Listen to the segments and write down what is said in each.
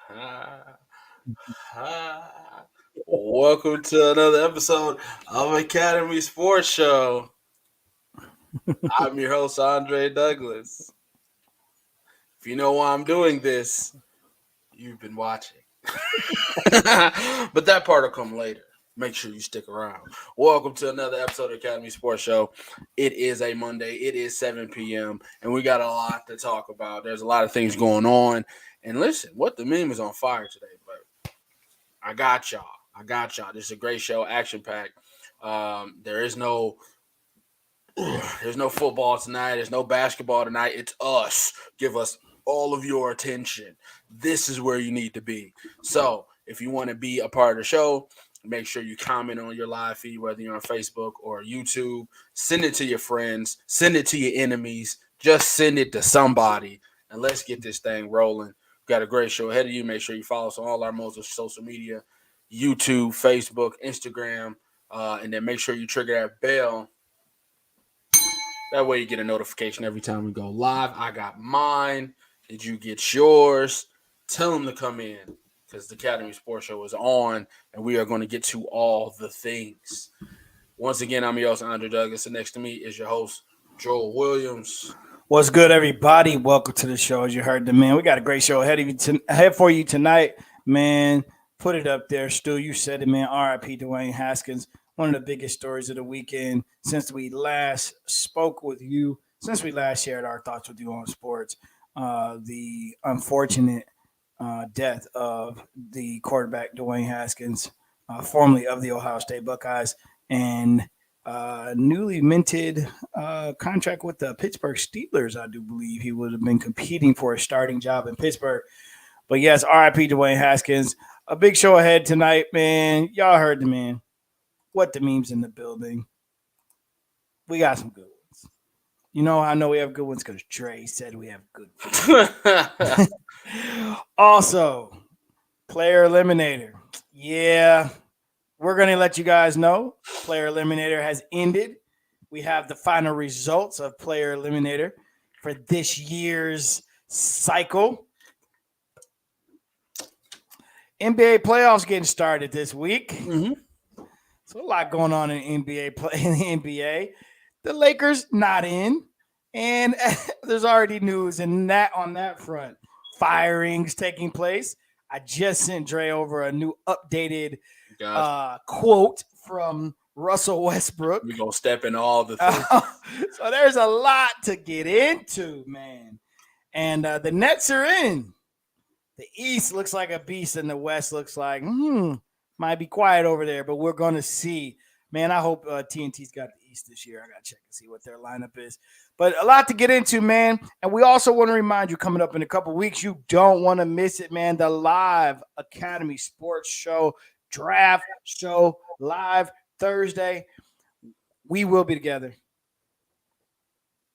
Ha, ha. Welcome to another episode of Academy Sports Show. I'm your host, Andre Douglas. If you know why I'm doing this, you've been watching. But that part will come later. Make sure you stick around. Welcome to another episode of Academy Sports Show. It is a Monday. It is 7 p.m. and we got a lot to talk about. There's a lot of things going on. And listen, what the meme is on fire today, but I got y'all. This is a great show, action packed. There is no there's no football tonight. There's no basketball tonight. It's us. Give us all of your attention. This is where you need to be. So if you want to be a part of the show, make sure you comment on your live feed, whether you're on Facebook or YouTube. Send it to your friends. Send it to your enemies. Just send it to somebody. And let's get this thing rolling. We've got a great show ahead of you. Make sure you follow us on all our modes of social media, YouTube, Facebook, Instagram. And then make sure you trigger that bell. That way you get a notification every time we go live. I got mine. Did you get yours? Tell them to come in because the Academy Sports Show is on, and we are going to get to all the things. Once again, I'm your host, Andre Douglas, and next to me is your host, Joel Williams. What's good, everybody? Welcome to the show. As you heard, we got a great show ahead for you tonight, man. Put it up there, Stu. You said it, man. R.I.P. Dwayne Haskins. One of the biggest stories of the weekend since we last spoke with you, since we last shared our thoughts with you on sports. The unfortunate death of the quarterback Dwayne Haskins, formerly of the Ohio State Buckeyes, and newly minted contract with the Pittsburgh Steelers. I do believe he would have been competing for a starting job in Pittsburgh. But yes, RIP Dwayne Haskins. A big show ahead tonight, man. Y'all heard the man. What the memes in the building. We got some good ones. You know, I know we have good ones because Dre said we have good ones. Also, player eliminator. Yeah, we're going to let you guys know Player Eliminator has ended. We have the final results of Player Eliminator for this year's cycle. NBA playoffs getting started this week. Mm-hmm. So a lot going on in the NBA. The Lakers not in, and there's already news on that front. Firings taking place. I just sent Dre over a new updated quote from Russell Westbrook. We're going to step in all the things. So there's a lot to get into, man. And the Nets are in. The East looks like a beast, and the West looks like, might be quiet over there, but we're going to see. Man, I hope TNT's got the East this year. I got to check and see what their lineup is. But a lot to get into, man. And we also want to remind you, coming up in a couple weeks, you don't want to miss it, man. The live Academy Sports Show, draft show, live Thursday. We will be together.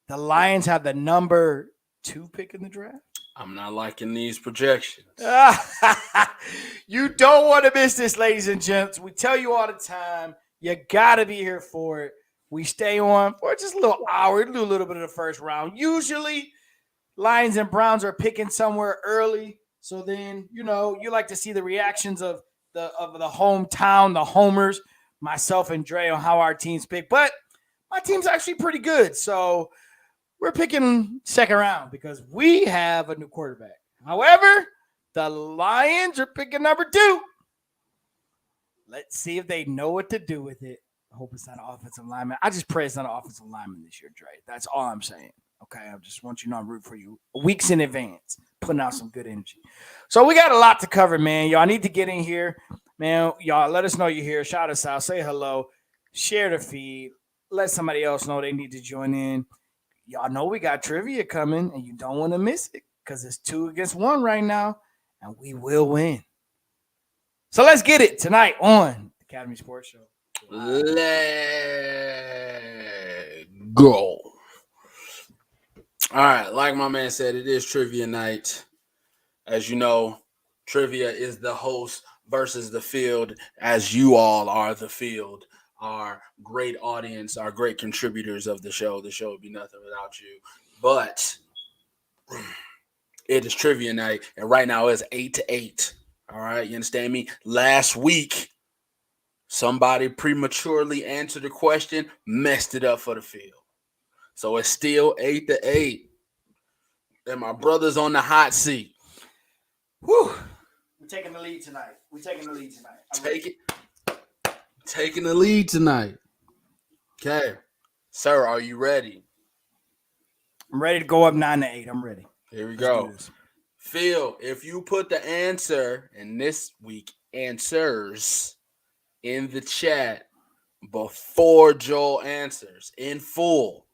The Lions have the number 2 pick in the draft. I'm not liking these projections. You don't want to miss this, ladies and gents. We tell you all the time, you got to be here for it. We stay on for just a little hour. We do a little bit of the first round. Usually, Lions and Browns are picking somewhere early. So then, you like to see the reactions of the hometown, the homers, myself and Dre on how our teams pick. But my team's actually pretty good. So we're picking second round because we have a new quarterback. However, the Lions are picking number 2. Let's see if they know what to do with it. I hope it's not an offensive lineman. I just pray it's not an offensive lineman this year, Dre. That's all I'm saying. Okay, I just want you to know I'm rooting for you weeks in advance, putting out some good energy. So we got a lot to cover, man. Y'all need to get in here. Man, y'all let us know you're here. Shout us out. Say hello. Share the feed. Let somebody else know they need to join in. Y'all know we got trivia coming, and you don't want to miss it because it's 2 against 1 right now, and we will win. So let's get it tonight on the Academy Sports Show. Let's go. All right, like my man said, it is trivia night. As you know, trivia is the host versus the field, as you all are the field. Our great audience, our great contributors of the show. The show would be nothing without you. But It is trivia night, and right now it's 8-8. All right, you understand me? Last week, somebody prematurely answered the question, messed it up for the field. So it's still 8-8. And my brother's on the hot seat. Whew. We're taking the lead tonight. Taking the lead tonight. Okay. Sir, are you ready? I'm ready to go up 9-8. I'm ready. Here we Let's go. do this. Phil, if you put the answer in this week, answers in the chat before Joel answers in full,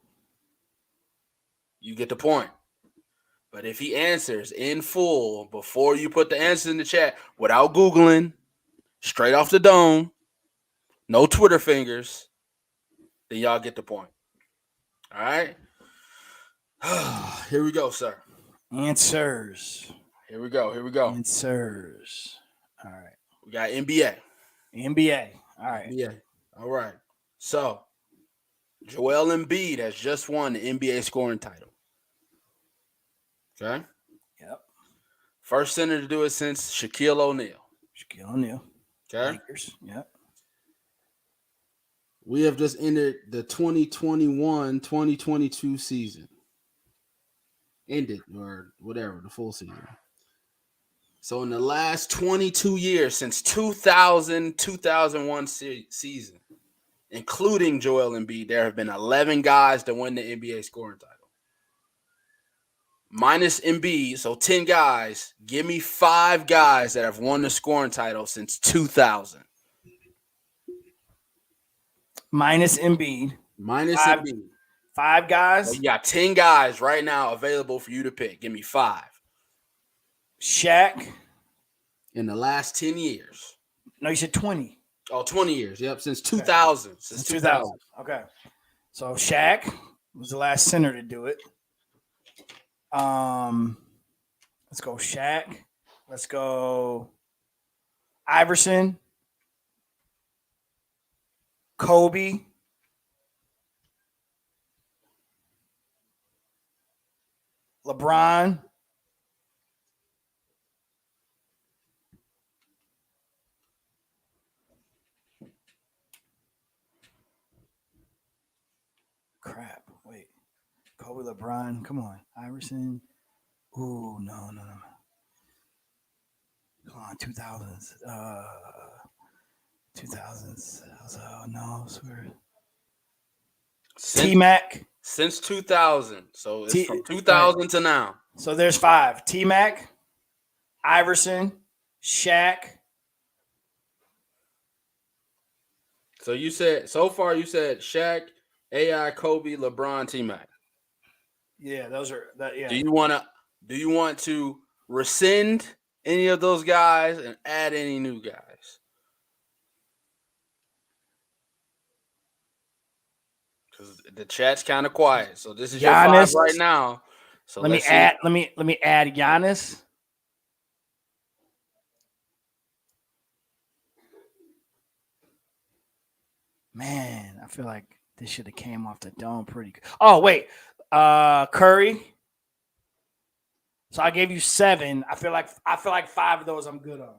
you get the point. But if he answers in full before you put the answer in the chat without Googling, straight off the dome, no Twitter fingers, then y'all get the point. All right? Here we go, sir. Answers. Here we go. Answers. All right. We got NBA. NBA. All right. Yeah. All right. So, Joel Embiid has just won the NBA scoring title. Okay? Yep. First center to do it since Shaquille O'Neal. Okay. Lakers. Yep. We have just entered the 2021-2022 season. Ended, or whatever, the full season. So in the last 22 years, since 2000-2001 season, including Joel Embiid, there have been 11 guys to win the NBA scoring title. Minus Embiid, so 10 guys. Give me 5 guys that have won the scoring title since 2000. Minus Embiid. Embiid. 5 guys. So you got 10 guys right now available for you to pick. Give me 5. Shaq. In the last 10 years. No, you said 20. Oh, 20 years. Yep, since 2000. Okay. Since 2000. Okay. So Shaq was the last center to do it. Let's go Shaq. Let's go Iverson. Kobe. LeBron. Crap. Wait. Kobe, LeBron. Come on. Iverson. Ooh, no. Come on, 2000s. 2000s. No, swear. T-Mac. Since 2000. So it's from 2000 to now. So there's 5. T-Mac, Iverson, Shaq. So you said, so far you said Shaq, AI, Kobe, LeBron, T-Mac. Yeah, those are that. Yeah. Do you want to rescind any of those guys and add any new guys? Because the chat's kind of quiet. So this is your 5 right now. So let me add Giannis. Man, I feel like this should have came off the dome pretty good. Oh, wait. Curry. So I gave you 7. I feel like 5 of those I'm good on.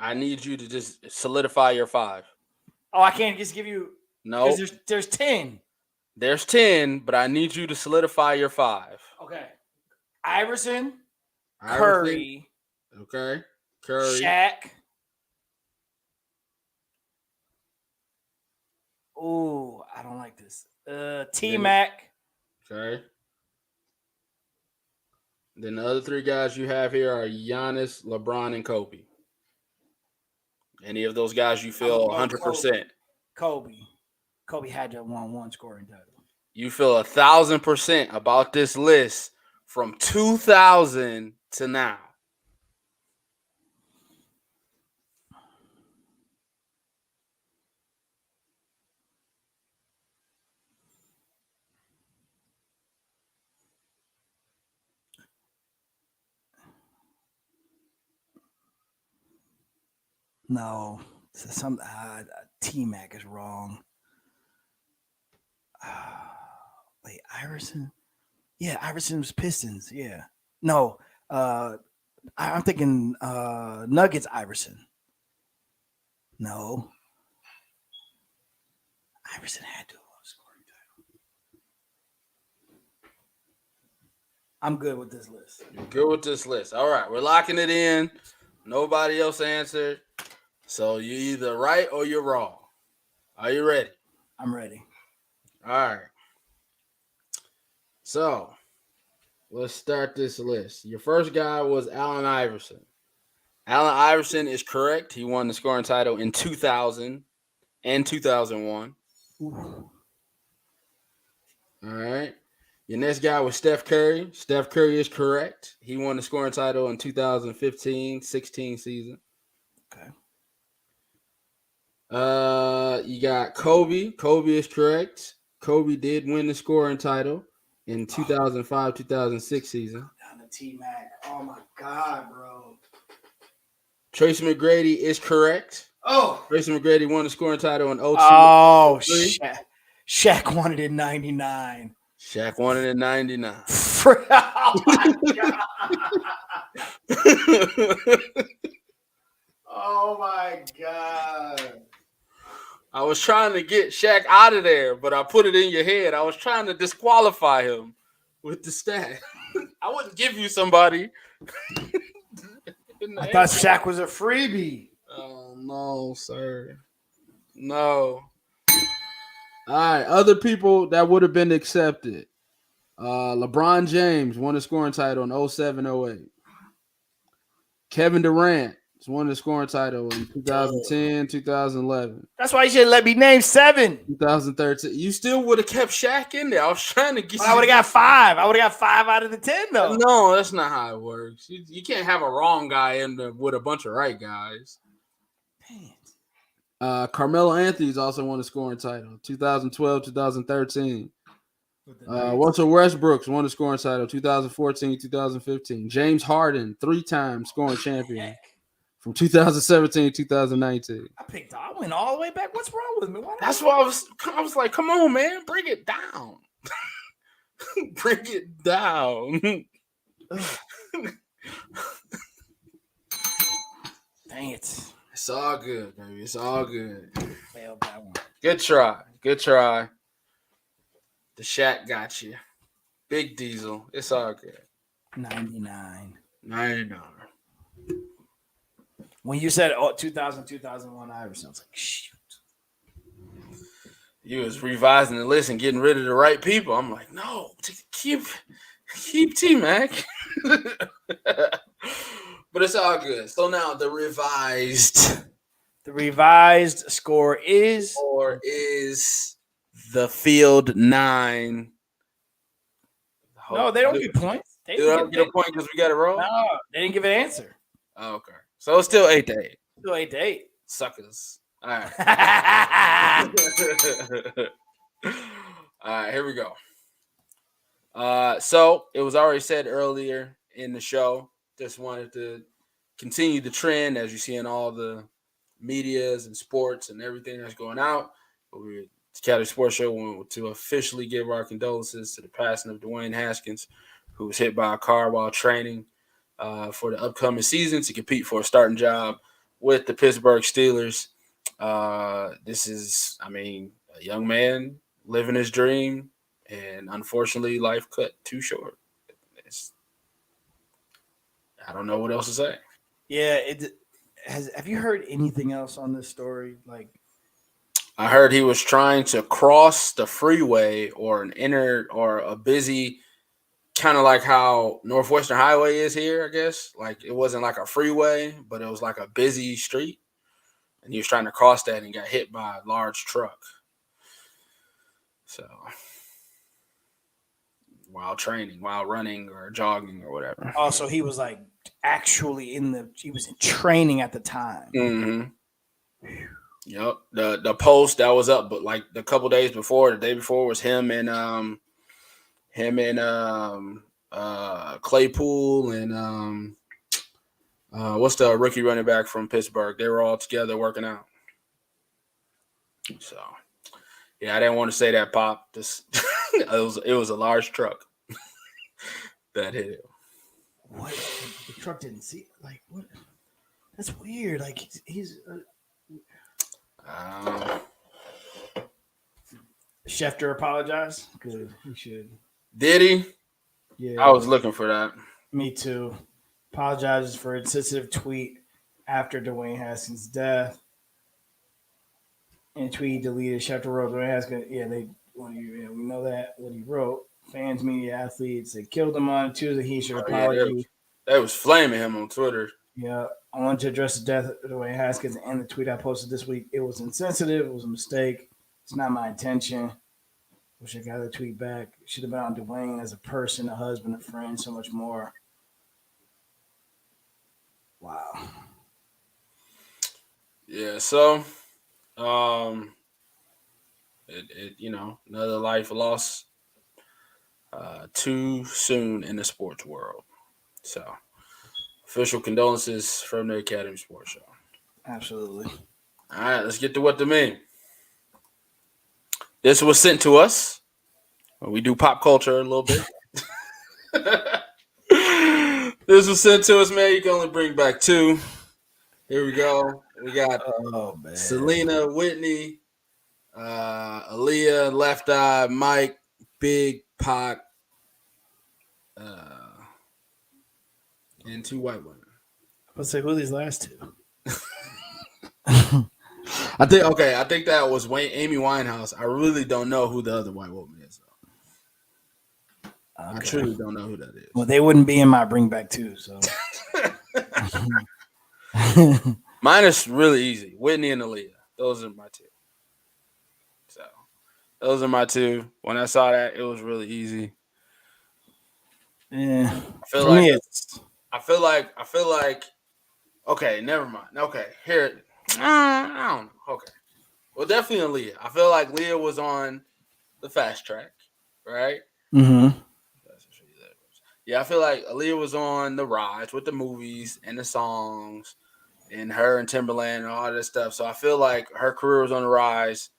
I need you to just solidify your 5. Oh, I can't just give you. No. There's 10. There's 10, but I need you to solidify your 5. Okay. Iverson. Curry. Okay. Curry. Shaq. Ooh, I don't like this. T-Mac. Okay. Then the other 3 guys you have here are Giannis, LeBron, and Kobe. Any of those guys you feel 100%? Kobe had to won 1 scoring title. You feel 1,000% about this list from 2000 to now. No, some T-Mac is wrong. Wait, Iverson, Yeah, Iverson was Pistons. Yeah. No, I'm thinking Nuggets Iverson. No. Iverson had to have won a scoring title. I'm good with this list. You're good with this list. All right, we're locking it in. Nobody else answered. So you're either right or you're wrong. Are you ready? I'm ready. All right. So let's start this list. Your first guy was Allen Iverson. Allen Iverson is correct. He won the scoring title in 2000 and 2001. Ooh. All right. Your next guy was Steph Curry. Steph Curry is correct. He won the scoring title in 2015-16 season. Okay. You got Kobe. Kobe is correct. Kobe did win the scoring title in 2005-2006 season. Down to T-Mac. Oh my God, bro. Tracy McGrady is correct. Oh. Tracy McGrady won the scoring title in 02. Oh, Shaq won it in 99. Shaq won it in 99. Oh my God. Oh my God. I was trying to get Shaq out of there, but I put it in your head. I was trying to disqualify him with the stat. I wouldn't give you somebody. I thought Shaq was a freebie. Oh, no, sir. No. All right, other people that would have been accepted. LeBron James won the scoring title in 07-08. Kevin Durant won the scoring title in 2010, 2011. That's why you should let me name 7. 2013. You still would have kept Shaq in there. I was trying to get I would have got 5. I would have got 5 out of the 10, though. No, that's not how it works. You can't have a wrong guy in there with a bunch of right guys. Carmelo Anthony's also won the scoring title 2012, 2013. Russell Westbrook's won the scoring title 2014, 2015. James Harden, 3-time scoring champion from 2017, 2019. I went all the way back. What's wrong with me? That's why I was like, come on, man, bring it down. Bring it down. Dang it. It's all good, baby. It's all good. Failed that one. Good try. Good try. The Shaq got you. Big Diesel. It's all good. 99. 99. When you said 2000, 2001 Iverson, I was like, shoot. You was revising the list and getting rid of the right people. I'm like, no, keep T-Mac. But it's all good. So now the revised score is the field 9. No, they don't get points. They don't get a point because we got it wrong? No, they didn't give an answer. Oh, okay. So it's still 8-8. Still 8-8. Suckers. All right. All right, here we go. So it was already said earlier in the show. Just wanted to continue the trend as you see in all the medias and sports and everything that's going out. But we're the Cali Sports Show wanted to officially give our condolences to the passing of Dwayne Haskins, who was hit by a car while training for the upcoming season to compete for a starting job with the Pittsburgh Steelers. This is, a young man living his dream, and unfortunately, life cut too short. I don't know what else to say. Yeah, have you heard anything else on this story? Like, I heard he was trying to cross the freeway or a busy, kind of like how Northwestern Highway is here, I guess. Like, it wasn't like a freeway, but it was like a busy street. And he was trying to cross that and got hit by a large truck. So, while training, while running or jogging or whatever. Oh, so he was like actually he was in training at the time. Mm-hmm. Yep. The post that was up, but like the couple days before, the day before, was him and Claypool and what's the rookie running back from Pittsburgh? They were all together working out. So, yeah, I didn't want to say that, Pop. It was a large truck. that hit him. What? The truck didn't see it. Like what? That's weird. Like he's Schefter apologized because he should. Did he? Yeah, I was looking for that. Me too. Apologizes for a insensitive tweet after Dwayne Haskins' death. And tweet deleted. Schefter wrote Dwayne Haskins. Yeah, we know that what he wrote. Fans, media, athletes, they killed him on Tuesday. He should apologize. They was flaming him on Twitter. Yeah, I wanted to address the death of Dwayne Haskins and the tweet I posted this week. It was insensitive. It was a mistake. It's not my intention. Wish I got the tweet back. Should have been on Dwayne as a person, a husband, a friend, so much more. Wow. Yeah, so another life lost too soon in the sports world. So official condolences from the Academy Sports Show. Absolutely. All right, let's get to what to mean. This was sent to us. We do pop culture a little bit. This was sent to us, man. You can only bring back 2. Here we go. We got Selena, Whitney, Aaliyah, Left Eye, Mike, Big, Pac, and 2 white women. Let's say who are these last 2? I think that was Amy Winehouse. I really don't know who the other white woman is. Okay. I truly don't know who that is. Well, they wouldn't be in my bring back 2, so. Mine is really easy. Whitney and Aaliyah. Those are my 2. So those are my 2. When I saw that, it was really easy. Yeah. I feel like okay, never mind. Okay, here. I don't know. Okay. Well, definitely Aaliyah. I feel like Leah was on the fast track, right? Mm-hmm. Yeah, I feel like Aaliyah was on the rise with the movies and the songs and her and Timberland and all that stuff. So I feel like her career was on the rise.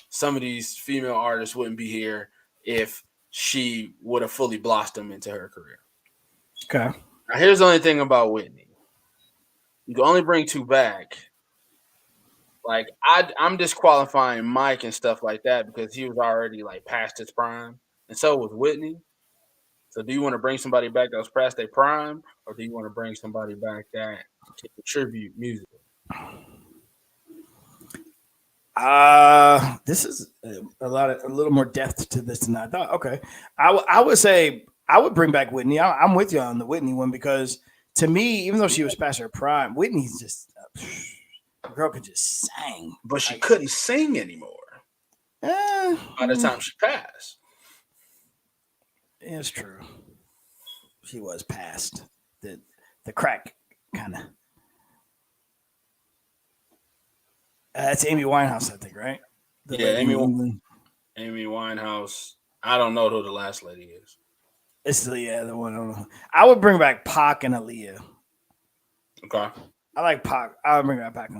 Some of these female artists wouldn't be here if she would have fully blossomed into her career. Okay. Now, here's the only thing about Whitney. You can only bring 2 back. Like, I'm disqualifying Mike and stuff like that because he was already, like, past his prime. And so was Whitney. So do you want to bring somebody back that was past their prime, or do you want to bring somebody back that can contribute musically? This is a little more depth to this than I thought. Okay, I would say I would bring back Whitney. I'm with you on the Whitney one because to me, even though she was past her prime, Whitney's just the girl could just sing, but she couldn't sing anymore. By the time she passed. It's true. She was past the crack kind of. That's Amy Winehouse, I think, right? Amy Winehouse. I don't know who the last lady is. It's the one. I don't know. I would bring back Pac and Aaliyah. Okay. I like Pac. I would bring back Pac.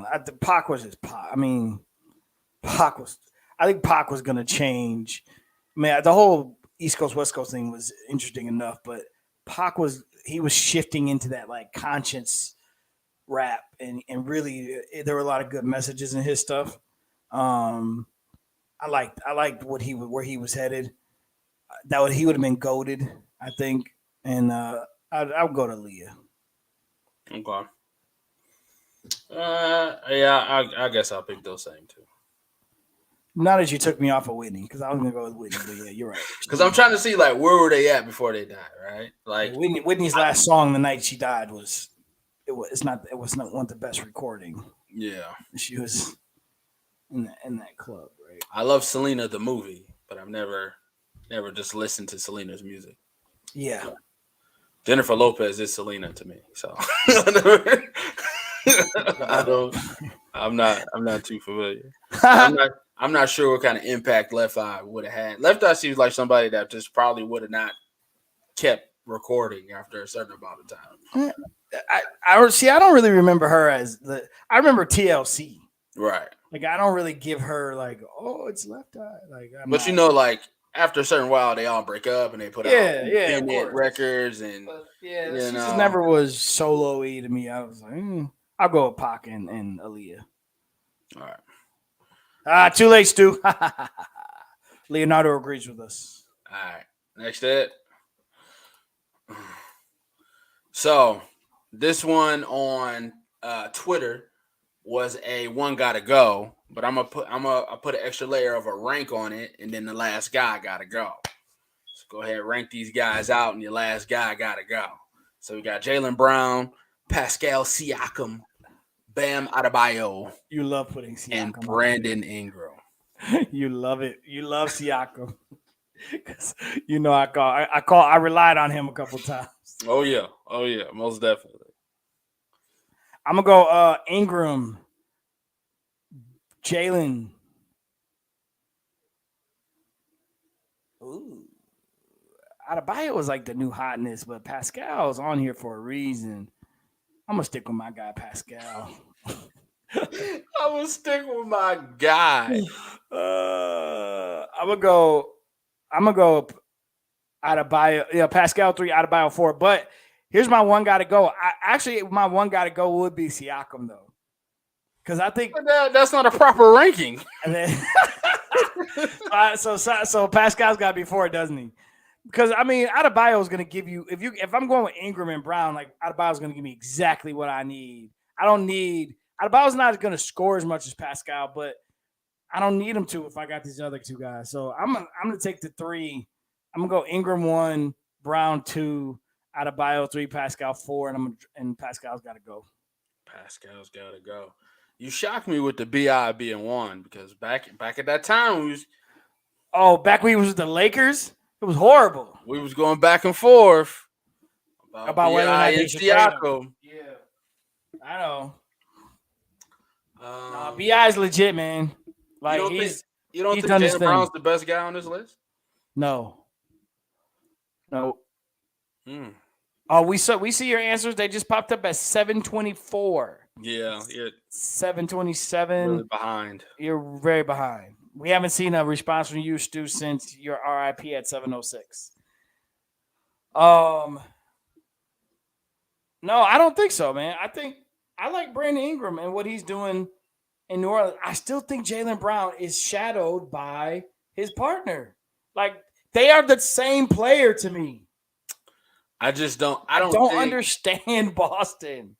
Pac was just Pac. I mean, Pac was. I think Pac was going to change. Man, the whole East Coast West Coast thing was interesting enough, but Pac was shifting into that like conscience rap and really there were a lot of good messages in his stuff. I liked where he was headed. He would have been goated, I think, and I would go to Leah. Okay. Yeah, I guess I'll pick those same 2. Not as you took me off of Whitney, because I was gonna go with Whitney, but yeah, you're right. Because I'm trying to see like where were they at before they died, right? Like Whitney's last song the night she died was not one of the best recording. Yeah, she was in that club, right? I love Selena the movie, but I've never just listened to Selena's music. Yeah, so, Jennifer Lopez is Selena to me, so I'm not too familiar. I'm not sure what kind of impact Left Eye would have had. Left Eye seems like somebody that just probably would have not kept recording after a certain amount of time. I don't really remember her as I remember TLC. Right. Like I don't really give her like, oh, it's Left Eye. Like, but you know, like after a certain while, they all break up and they put out of independent course. records and But yeah, you she just know. never was solo-y to me. I was like, I'll go with Pac and Aaliyah. All right. Too late, Stu. Leonardo agrees with us. All right. Next it. So this one on Twitter was a one gotta go, but I put an extra layer of a rank on it, and then the last guy gotta go. So go ahead, rank these guys out, and your last guy gotta go. So we got Jaylen Brown, Pascal Siakam, Bam Adebayo. You love putting Siakam and Brandon Ingram. You love it. You love Siakam. You know, I relied on him a couple times. Oh yeah, most definitely. I'm gonna go Ingram, Jaylen. Ooh, Adebayo was like the new hotness, but Pascal's on here for a reason. I'm gonna stick with my guy Pascal. I'm gonna stick with my guy. I'm gonna go Adebayo. Yeah, Pascal 3, Adebayo 4. But here's my one guy to go. My one guy to go would be Siakam though, because I think that's not a proper ranking. And then, so Pascal's got to be 4, doesn't he? Because I mean, Adebayo is going to give you if I'm going with Ingram and Brown, like Adebayo is going to give me exactly what I need. I don't need Adebayo's not going to score as much as Pascal, but I don't need him to if I got these other two guys. So I'm gonna take the 3. I'm gonna go Ingram 1, Brown 2, Adebayo 3, Pascal 4, and Pascal's got to go. Pascal's got to go. You shocked me with the BI being 1 because back at that time we was back when he was with the Lakers, it was horrible. We was going back and forth about whether or not they should Siakam. Yeah, I know. BI is legit, man. Like you don't think Jaylen Brown's the best guy on this list? No. Oh, we see your answers. They just popped up at 724. Yeah, 727. Really behind. You're very behind. We haven't seen a response from you, Stu, since your RIP at 706. No, I don't think so, man. I like Brandon Ingram and what he's doing in New Orleans. I still think Jaylen Brown is shadowed by his partner. Like, they are the same player to me. I don't understand Boston.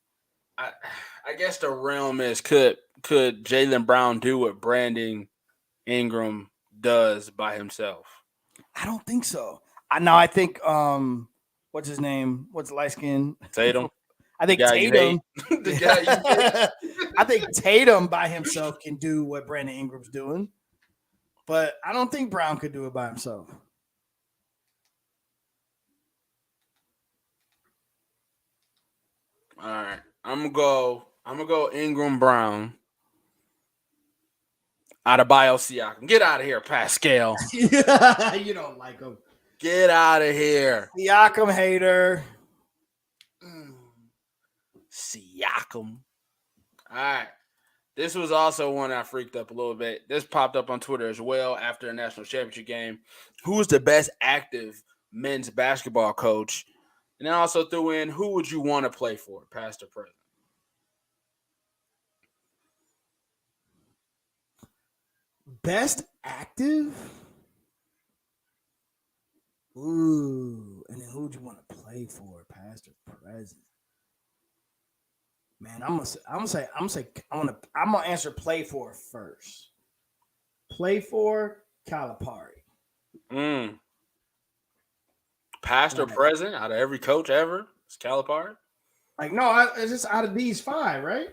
I guess the realm is could Jaylen Brown do what Brandon Ingram does by himself? I don't think so. I think what's his name? What's light skin? Tatum. I think Tatum. I think Tatum by himself can do what Brandon Ingram's doing, but I don't think Brown could do it by himself. All right, I'm gonna go Ingram, Brown, Adebayo, Siakam. Get out of here, Pascal. You don't like him. Get out of here, Siakam hater. Siakam. All right. This was also one I freaked up a little bit. This popped up on Twitter as well after a national championship game. Who is the best active men's basketball coach? And then also threw in, who would you want to play for, past or present? Best active? Ooh. And then who would you want to play for, past or present? Man, I'm gonna answer play for first. Play for Calipari. Past or present, out of every coach ever, it's Calipari. Like, no, it's just out of these 5, right?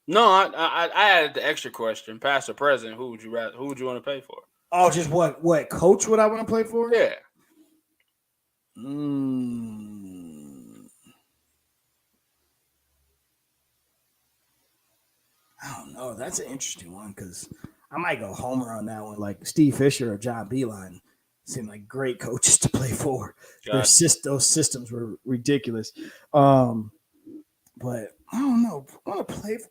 No, I added the extra question. Past or present, who would you want to pay for? Oh, just what coach would I want to play for? Yeah. I don't know. That's an interesting one because I might go homer on that one. Like Steve Fisher or John Beilein seem like great coaches to play for. Those systems were ridiculous. But I don't know. I want to play for,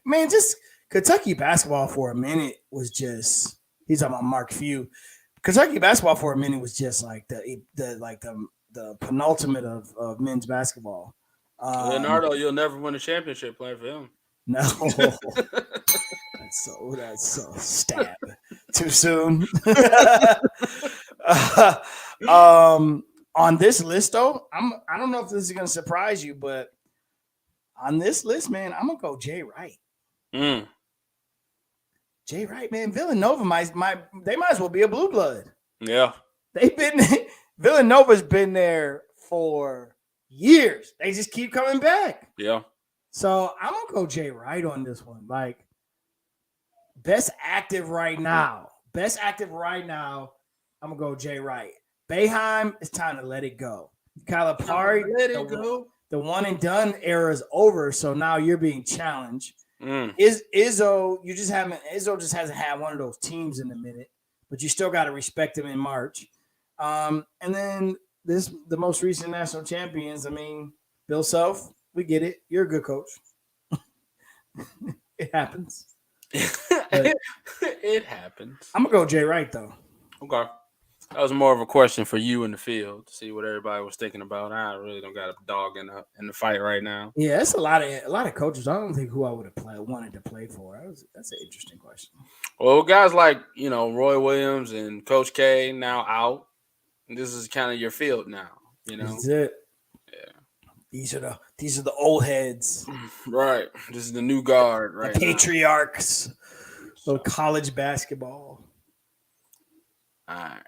man, just Kentucky basketball for a minute was just, he's talking about Mark Few. Kentucky basketball for a minute was just like the penultimate of men's basketball. Leonardo, you'll never win a championship playing for him. No, that's so stab too soon. On this list though, I don't know if this is gonna surprise you, but on this list, man, I'm gonna go Jay Wright. Jay Wright, man, Villanova they might as well be a blue blood. Yeah, Villanova's been there for years. They just keep coming back. Yeah. So I'm gonna go Jay Wright on this one. Like best active right now. I'm gonna go Jay Wright. Boeheim, it's time to let it go. Calipari, the one and done era is over. So now you're being challenged. Izzo just hasn't had one of those teams in a minute, but you still got to respect him in March. And then the most recent national champions. I mean, Bill Self, we get it. You're a good coach. It happens. It happens. I'm gonna go Jay Wright though. Okay. That was more of a question for you in the field to see what everybody was thinking about. I really don't got a dog in the fight right now. Yeah, it's a lot of coaches. I don't think who I would have wanted to play for. That's an interesting question. Well, guys like Roy Williams and Coach K now out. This is kind of your field now. That's it. Yeah. These are the old heads. Right. This is the new guard. Right. The patriarchs of college basketball. All right.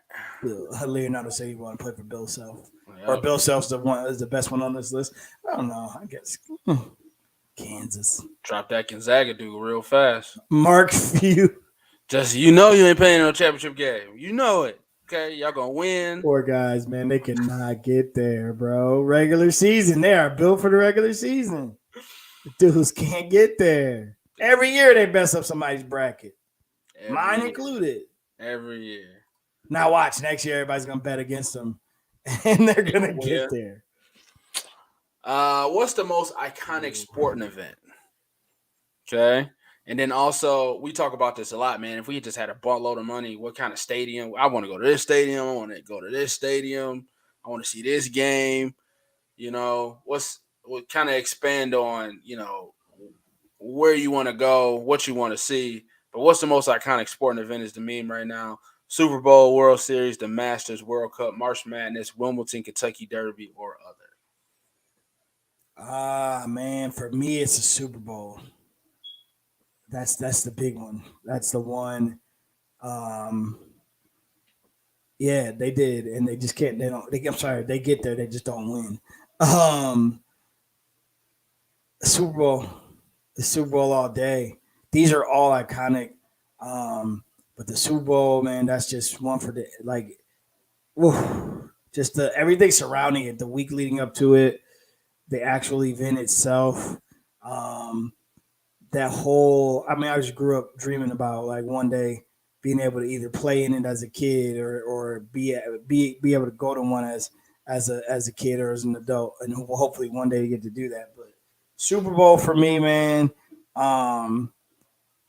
Leonardo said he wanted to play for Bill Self, or Bill Self's the best one on this list. I don't know. I guess Kansas. Drop that Gonzaga dude real fast. Mark Few. Just you ain't playing no championship game. You know it. Okay, y'all gonna win. Poor guys, man. They cannot get there, bro. Regular season. They are built for the regular season. The dudes can't get there. Every year they mess up somebody's bracket. Mine included. Every year. Now watch, next year everybody's gonna bet against them, and they're gonna get there. What's the most iconic sporting event? Okay, and then also we talk about this a lot, man. If we just had a buttload of money, what kind of stadium? I want to go to this stadium. I want to go to this stadium. I want to see this game. What kind of expand on where you want to go, what you want to see. But what's the most iconic sporting event is the meme right now. Super Bowl, World Series, the Masters, World Cup, March Madness, Wimbledon, Kentucky Derby, or other? Man, for me, it's a Super Bowl. That's the big one. That's the one. Yeah, they did, and they just can't. I'm sorry, they get there, they just don't win. The Super Bowl all day. These are all iconic. But the Super Bowl, man, that's just one for just everything surrounding it, the week leading up to it, the actual event itself. That whole, I just grew up dreaming about one day being able to either play in it as a kid or be able to go to one as a kid or as an adult, and hopefully one day get to do that. But Super Bowl for me, man.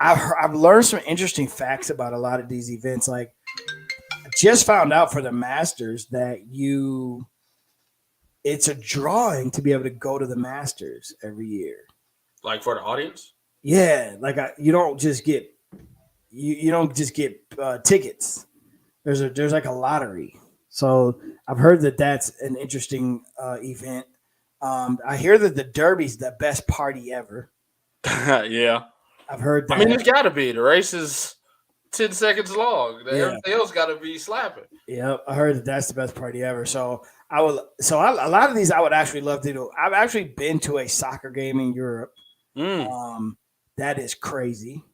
I've learned some interesting facts about a lot of these events. Like, I just found out for the Masters that it's a drawing to be able to go to the Masters every year. Like for the audience? Yeah, you don't just get tickets. There's like a lottery. So I've heard that that's an interesting event. I hear that the Derby's the best party ever. Yeah. I've heard that. It's got to be. The race is 10 seconds long. Everything else got to be slapping. Yeah, I heard that that's the best party ever. So a lot of these I would actually love to do. I've actually been to a soccer game in Europe. That is crazy.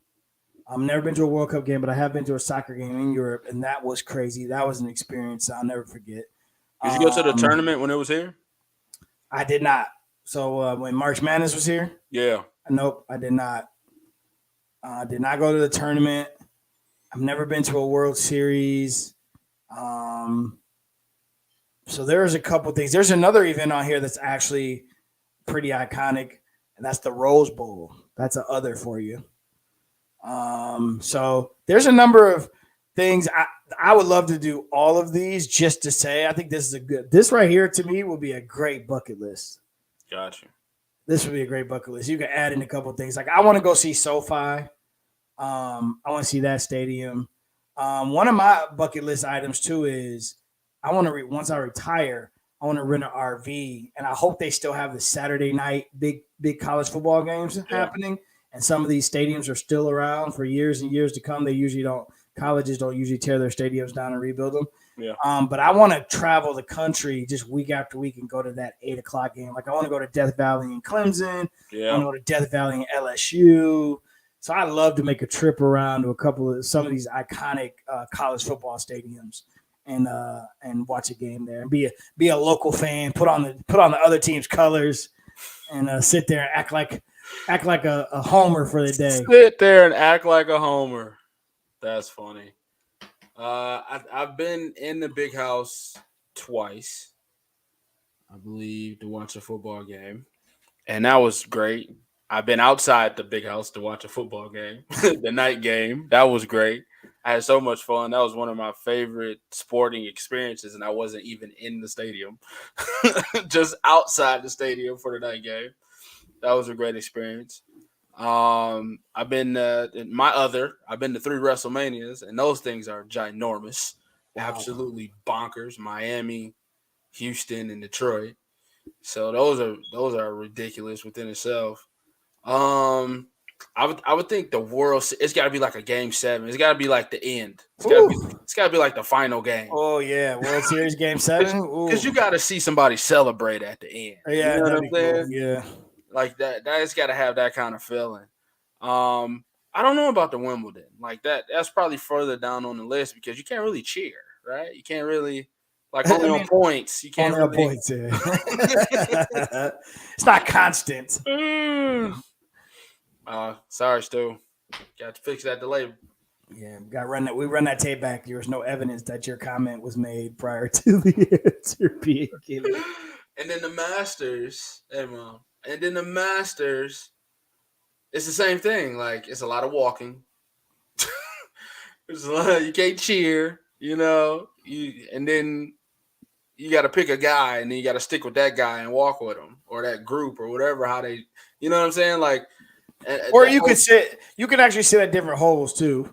I've never been to a World Cup game, but I have been to a soccer game in Europe, and that was crazy. That was an experience I'll never forget. Did you go to the tournament when it was here? I did not. So when March Madness was here? Yeah. Nope, I did not. Did not go to the tournament. I've never been to a World Series. So there's a couple things. There's another event on here that's actually pretty iconic, and that's the Rose Bowl. That's an other for you. So there's a number of things. I would love to do all of these just to say I think this is this right here to me will be a great bucket list. Gotcha. This would be a great bucket list. You can add in a couple of things. Like I want to go see SoFi. I want to see that stadium. One of my bucket list items too is I want to once I retire, I want to rent an RV, and I hope they still have the Saturday night big college football games happening. And some of these stadiums are still around for years and years to come. They usually don't. Colleges don't usually tear their stadiums down and rebuild them. Yeah. But I want to travel the country just week after week and go to that 8:00 game. Like I want to go to Death Valley in Clemson. Yeah. I want to go to Death Valley in LSU. So I love to make a trip around to some of these iconic college football stadiums and watch a game there and be a local fan. Put on the other team's colors and sit there and act like a homer for the day. Sit there and act like a homer. That's funny. I've been in the big house twice, I believe, to watch a football game, and that was great. I've been outside the big house to watch a football game, the night game. That was great. I had so much fun. That was one of my favorite sporting experiences, and I wasn't even in the stadium, just outside the stadium for the night game. That was a great experience. I've been to 3 WrestleManias, and those things are ginormous, absolutely bonkers. Miami, Houston, and Detroit. So those are ridiculous within itself. I would think the world. It's got to be like a Game 7. It's got to be like the end. It's got to be like the final game. Oh yeah, World Series Game 7. Because you got to see somebody celebrate at the end. Yeah, you know what I'm saying? Cool. Yeah. Like that it's got to have that kind of feeling. I don't know about the Wimbledon. Like that's probably further down on the list because you can't really cheer, right? You can't really only on points. You can't only on points. Yeah. It's not constant. Sorry, Stu. Got to fix that delay. Yeah, we run that tape back. There was no evidence that your comment was made prior to the answer being given. And then the Masters, and then the Masters, it's the same thing. Like it's a lot of walking. There's a lot. You can't cheer, and then you got to pick a guy, and then you got to stick with that guy and walk with him or that group or whatever. How they, you know what I'm saying? Like, or you could sit. You can actually sit at different holes too,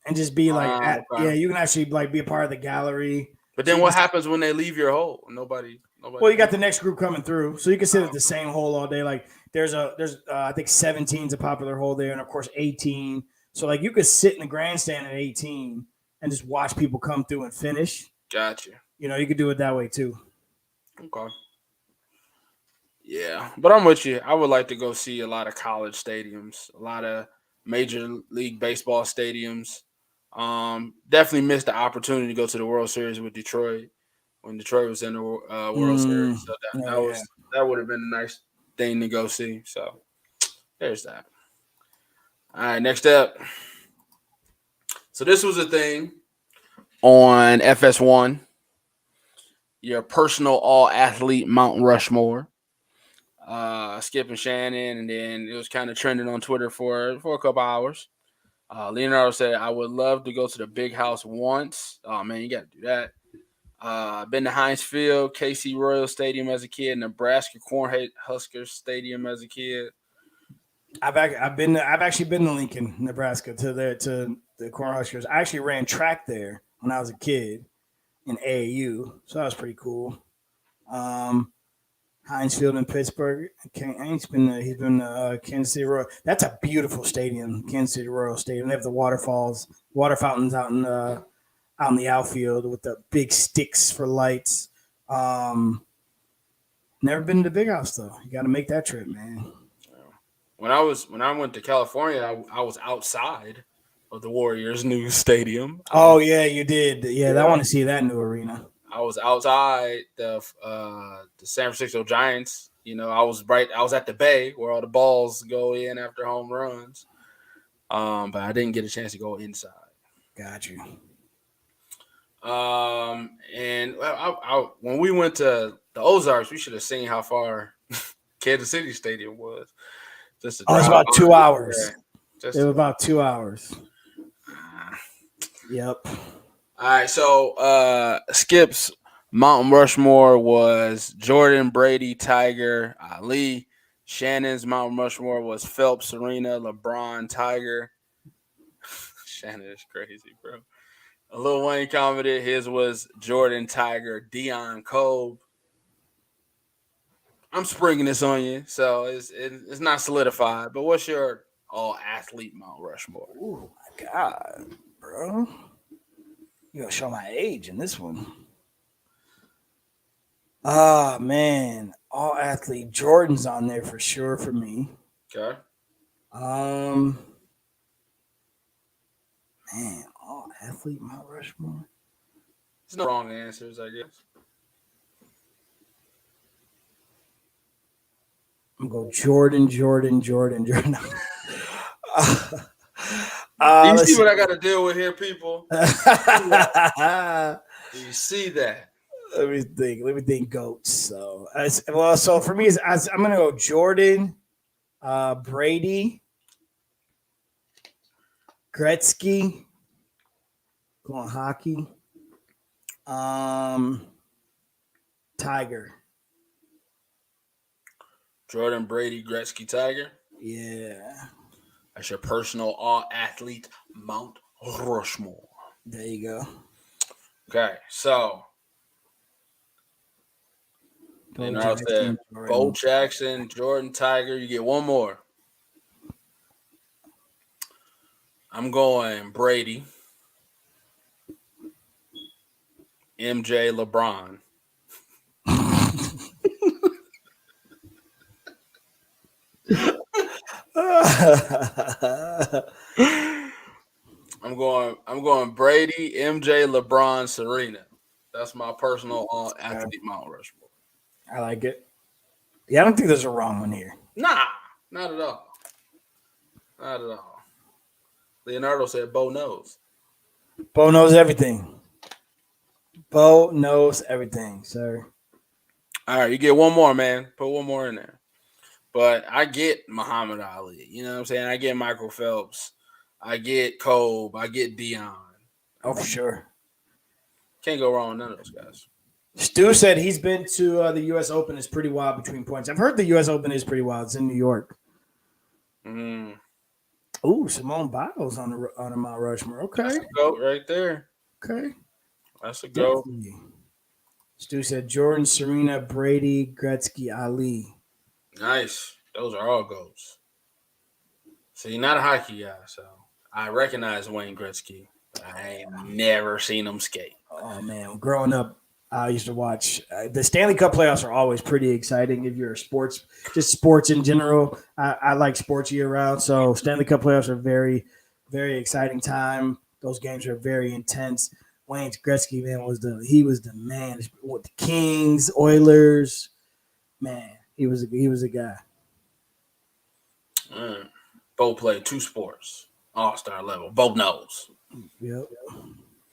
and just be like, okay. You can actually be a part of the gallery. But then what happens when they leave your hole? Nobody. Well, you got the next group coming through, so you can sit at the same hole all day. Like there's I think 17 is a popular hole there, and of course 18. So you could sit in the grandstand at 18 and just watch people come through and finish. Gotcha. You could do it that way too. Okay. Yeah, but I'm with you. I would like to go see a lot of college stadiums, a lot of Major League Baseball stadiums. Definitely missed the opportunity to go to the World Series with Detroit when Detroit was in the World Series. So that would have been a nice thing to go see. So there's that. All right, next up. So this was a thing on FS1. Your personal all-athlete Mount Rushmore. Skip and Shannon, and then it was kind of trending on Twitter for a couple hours. Leonardo said, I would love to go to the big house once. Oh, man, you got to do that. Been to Heinz Field, KC Royal Stadium as a kid, Nebraska Cornhuskers Stadium as a kid. I've actually been to Lincoln, Nebraska, to the Cornhuskers. I actually ran track there when I was a kid in AAU, so that was pretty cool. Heinz Field in Pittsburgh. He's been Kansas City Royal. That's a beautiful stadium, Kansas City Royal Stadium. They have the water fountains out in the outfield with the big sticks for lights. Never been to the big house though. You got to make that trip, man. When I went to California, I was outside of the Warriors' new stadium. Oh yeah, you did. Yeah, I want to see that new arena. I was outside the San Francisco Giants. I was at the Bay where all the balls go in after home runs. But I didn't get a chance to go inside. Got you. And when we went to the Ozarks, we should have seen how far Kansas City Stadium was. It's about 2 hours. It was about 2 hours. Yep. All right, so Skip's Mount Rushmore was Jordan, Brady, Tiger, Ali. Shannon's Mount Rushmore was Phelps, Serena, LeBron, Tiger. Shannon is crazy, bro. Lil Wayne commented his was Jordan, Tiger, Dion, Kobe. I'm springing this on you, so it's not solidified. But what's your all athlete Mount Rushmore? Oh my God, bro. You gonna show my age in this one. Ah, man. All athlete. Jordan's on there for sure for me. Okay. Man, all athlete Mount Rushmore. There's no wrong answers, I guess. I'm gonna go Jordan. Do you see what I got to deal with here, people? Do you see that? Let me think. Goats. So, so for me, I'm gonna go Jordan, Brady, Gretzky, going hockey, Tiger. Jordan, Brady, Gretzky, Tiger. Yeah. That's your personal all athlete Mount Rushmore. There you go. Okay, so I said Bo Jackson, Jordan, Tiger. You get one more. I'm going Brady, MJ, LeBron. I'm going Brady, MJ, LeBron, Serena. That's my personal all athlete Mount Rushmore. I like it. Yeah, I don't think there's a wrong one here. Nah, not at all. Not at all. Leonardo said Bo knows. Bo knows everything. Bo knows everything, sir. All right, you get one more, man. Put one more in there. But I get Muhammad Ali. You know what I'm saying? I get Michael Phelps. I get Kobe. I get Dion. Oh, for sure. Can't go wrong with none of those guys. Stu said he's been to the U.S. Open. Is pretty wild between points. I've heard the U.S. Open is pretty wild. It's in New York. Ooh, Simone Biles on a Mount Rushmore. Okay, that's a goat right there. Okay, that's a goat. Stu said Jordan, Serena, Brady, Gretzky, Ali. Nice. Those are all goats. So you're not a hockey guy, so I recognize Wayne Gretzky, but I ain't never seen him skate. Oh man, growing up, I used to watch the Stanley Cup playoffs are always pretty exciting if you're a sports in general. I like sports year round, so Stanley Cup playoffs are very, very exciting time. Those games are very intense. Wayne Gretzky, man, was the man with the Kings, Oilers. Man, he was a guy. Bo played two sports, all-star level. Bo knows. Yep.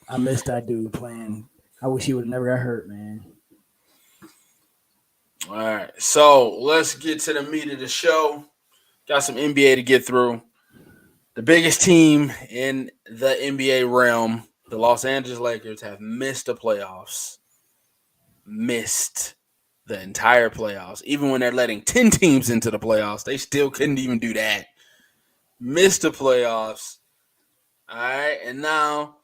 I missed that dude playing. I wish he would have never got hurt, man. All right, so let's get to the meat of the show. Got some NBA to get through. The biggest team in the NBA realm, the Los Angeles Lakers, have missed the playoffs. Missed the entire playoffs. Even when they're letting 10 teams into the playoffs, they still couldn't even do that. Missed the playoffs. All right, and now,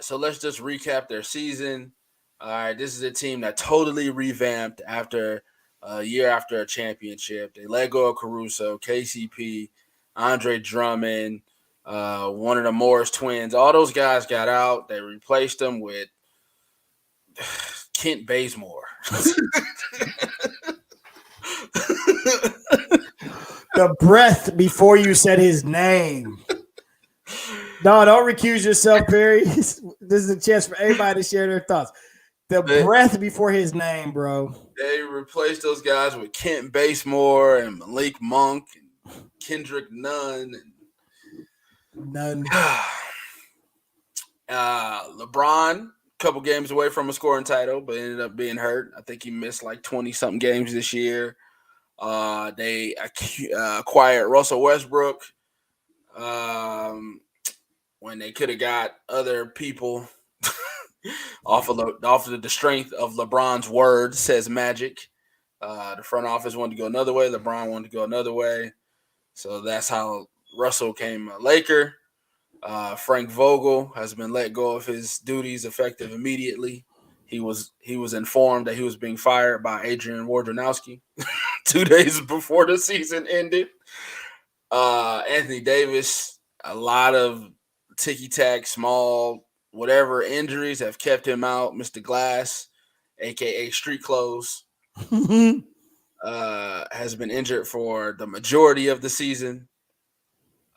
so let's just recap their season. All right, this is a team that totally revamped after a year after a championship. They let go of Caruso, KCP, Andre Drummond, one of the Morris twins. All those guys got out. They replaced them with Kent Bazemore. The breath before you said his name. No, don't recuse yourself, Perry. This is a chance for everybody to share their thoughts. The breath before his name, bro. They replaced those guys with Kent Bazemore and Malik Monk and Kendrick Nunn. LeBron, a couple games away from a scoring title, but ended up being hurt. I think he missed like 20-something games this year. They acquired Russell Westbrook. when they could have got other people off of the strength of LeBron's word, says Magic. The front office wanted to go another way. LeBron wanted to go another way. So that's how Russell came a Laker. Frank Vogel has been let go of his duties effective immediately. He was informed that he was being fired by Adrian Wojnarowski 2 days before the season ended. Anthony Davis, a lot of ticky-tack, small, whatever injuries have kept him out. Mr. Glass, a.k.a. Street Clothes, has been injured for the majority of the season.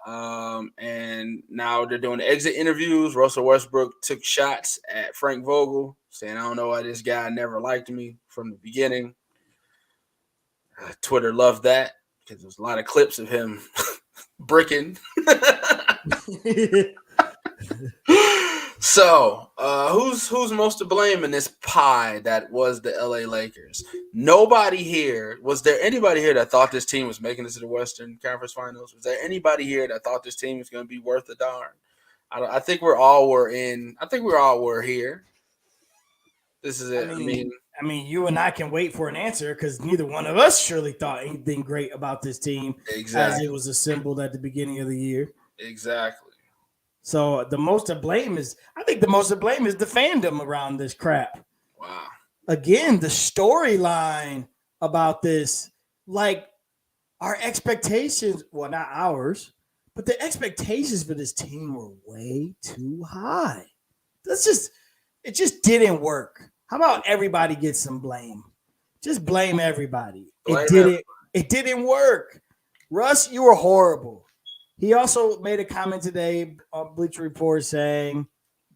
And now they're doing exit interviews. Russell Westbrook took shots at Frank Vogel, saying, I don't know why this guy never liked me from the beginning. Twitter loved that because there's a lot of clips of him bricking. So, who's most to blame in this pie that was the LA Lakers? Nobody here. Was there anybody here that thought this team was making it to the Western Conference Finals? Was there anybody here that thought this team was going to be worth a darn? I think we all were here. This is it. I mean, you and I can wait for an answer because neither one of us surely thought anything great about this team as it was assembled at the beginning of the year. Exactly. So the most to blame is the fandom around this crap. Wow. Again, the storyline about this, like our expectations, well, not ours, but the expectations for this team were way too high. It just didn't work. How about everybody gets some blame? Just blame everybody. It didn't work. Russ, you were horrible. He also made a comment today on Bleacher Report saying,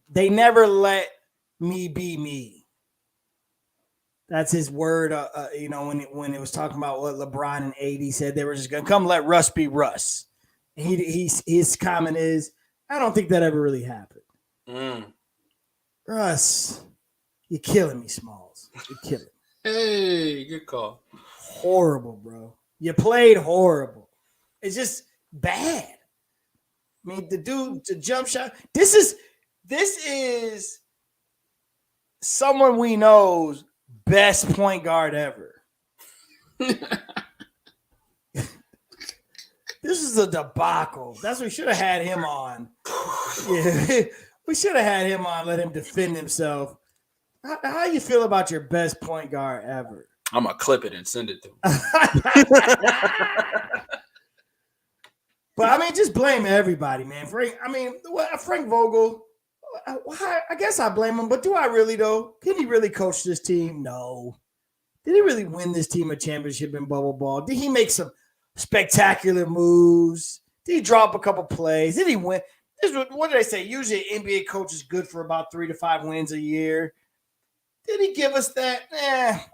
they never let me be me. That's his word, when it was talking about what LeBron and AD said, they were just going to come let Russ be Russ. His comment is, I don't think that ever really happened. Russ, you're killing me, Smalls. You're killing me. Hey, good call. Horrible, bro. You played horrible. It's just bad. I mean, the jump shot. This is someone we know's best point guard ever. This is a debacle. That's what we should have had him on. Yeah, we should have had him on. Let him defend himself. How you feel about your best point guard ever? I'm gonna clip it and send it to him. But I mean, just blame everybody, man. Frank Vogel. I guess I blame him, but do I really though? Can he really coach this team? No. Did he really win this team a championship in bubble ball? Did he make some spectacular moves? Did he drop a couple plays? Did he win? What did I say? Usually, an NBA coach is good for about 3 to 5 wins a year. Did he give us that?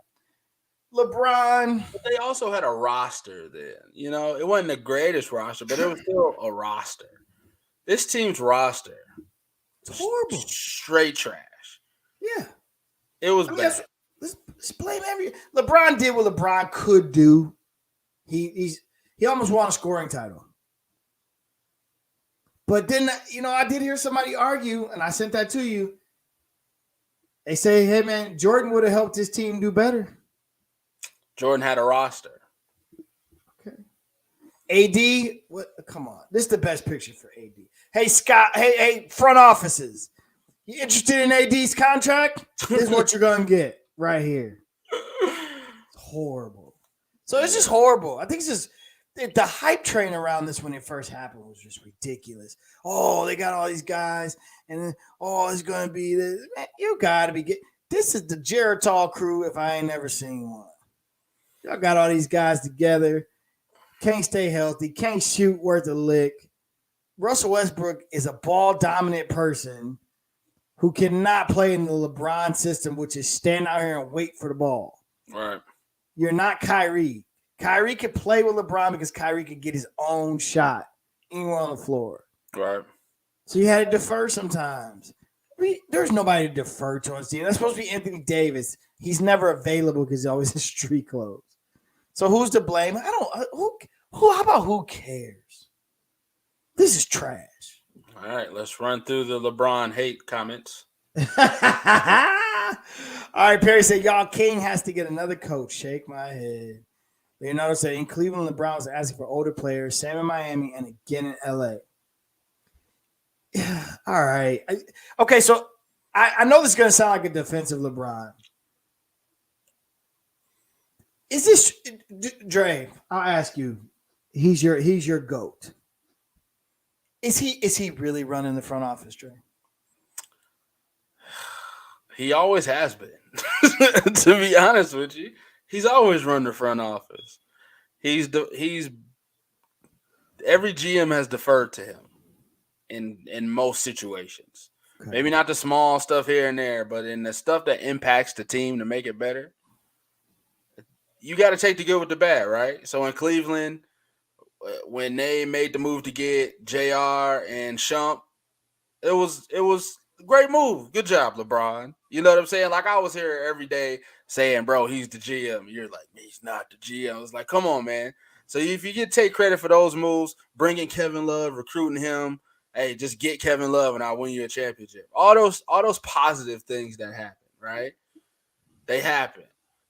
LeBron. But they also had a roster then. You know, it wasn't the greatest roster, but it was still a roster. This team's roster, it's horrible. Straight trash. Yeah. It was bad. Let's blame LeBron did what LeBron could do. He almost won a scoring title. But then, I did hear somebody argue, and I sent that to you. They say, hey, man, Jordan would have helped his team do better. Jordan had a roster. Okay. AD, what? Come on. This is the best picture for AD. Hey, Scott. Hey, front offices. You interested in AD's contract? This is what you're going to get right here. It's horrible. So it's just horrible. I think it's just the hype train around this when it first happened was just ridiculous. Oh, they got all these guys, and then, it's going to be this. Man, you got to be this is the Geritol crew if I ain't never seen one. Y'all got all these guys together, can't stay healthy, can't shoot worth a lick. Russell Westbrook is a ball-dominant person who cannot play in the LeBron system, which is stand out here and wait for the ball. Right. You're not Kyrie. Kyrie could play with LeBron because Kyrie could get his own shot anywhere on the floor. Right. So you had to defer sometimes. There's nobody to defer to on this team. That's supposed to be Anthony Davis. He's never available because he's always in street clothes. So who's to blame? How about who cares? This is trash. All right, let's run through the LeBron hate comments. All right, Perry said, y'all, King has to get another coach. Shake my head. Leonardo said, in Cleveland, the Browns are asking for older players, same in Miami, and again in LA. Yeah, all right. Okay, so I know this is going to sound like a defensive LeBron. Is this Dre? I'll ask you. He's your GOAT. Is he really running the front office, Dre? He always has been. To be honest with you, he's always run the front office. He's every GM has deferred to him in most situations. Okay. Maybe not the small stuff here and there, but in the stuff that impacts the team to make it better, you got to take the good with the bad, right? So in Cleveland, when they made the move to get JR and Shump, it was a great move. Good job, LeBron. You know what I'm saying? Like, I was here every day saying, bro, he's the GM. You're like, he's not the GM. I was like, come on, man. So if you get take credit for those moves, bringing Kevin Love, recruiting him, hey, just get Kevin Love and I'll win you a championship. All those positive things that happen, right? They happen.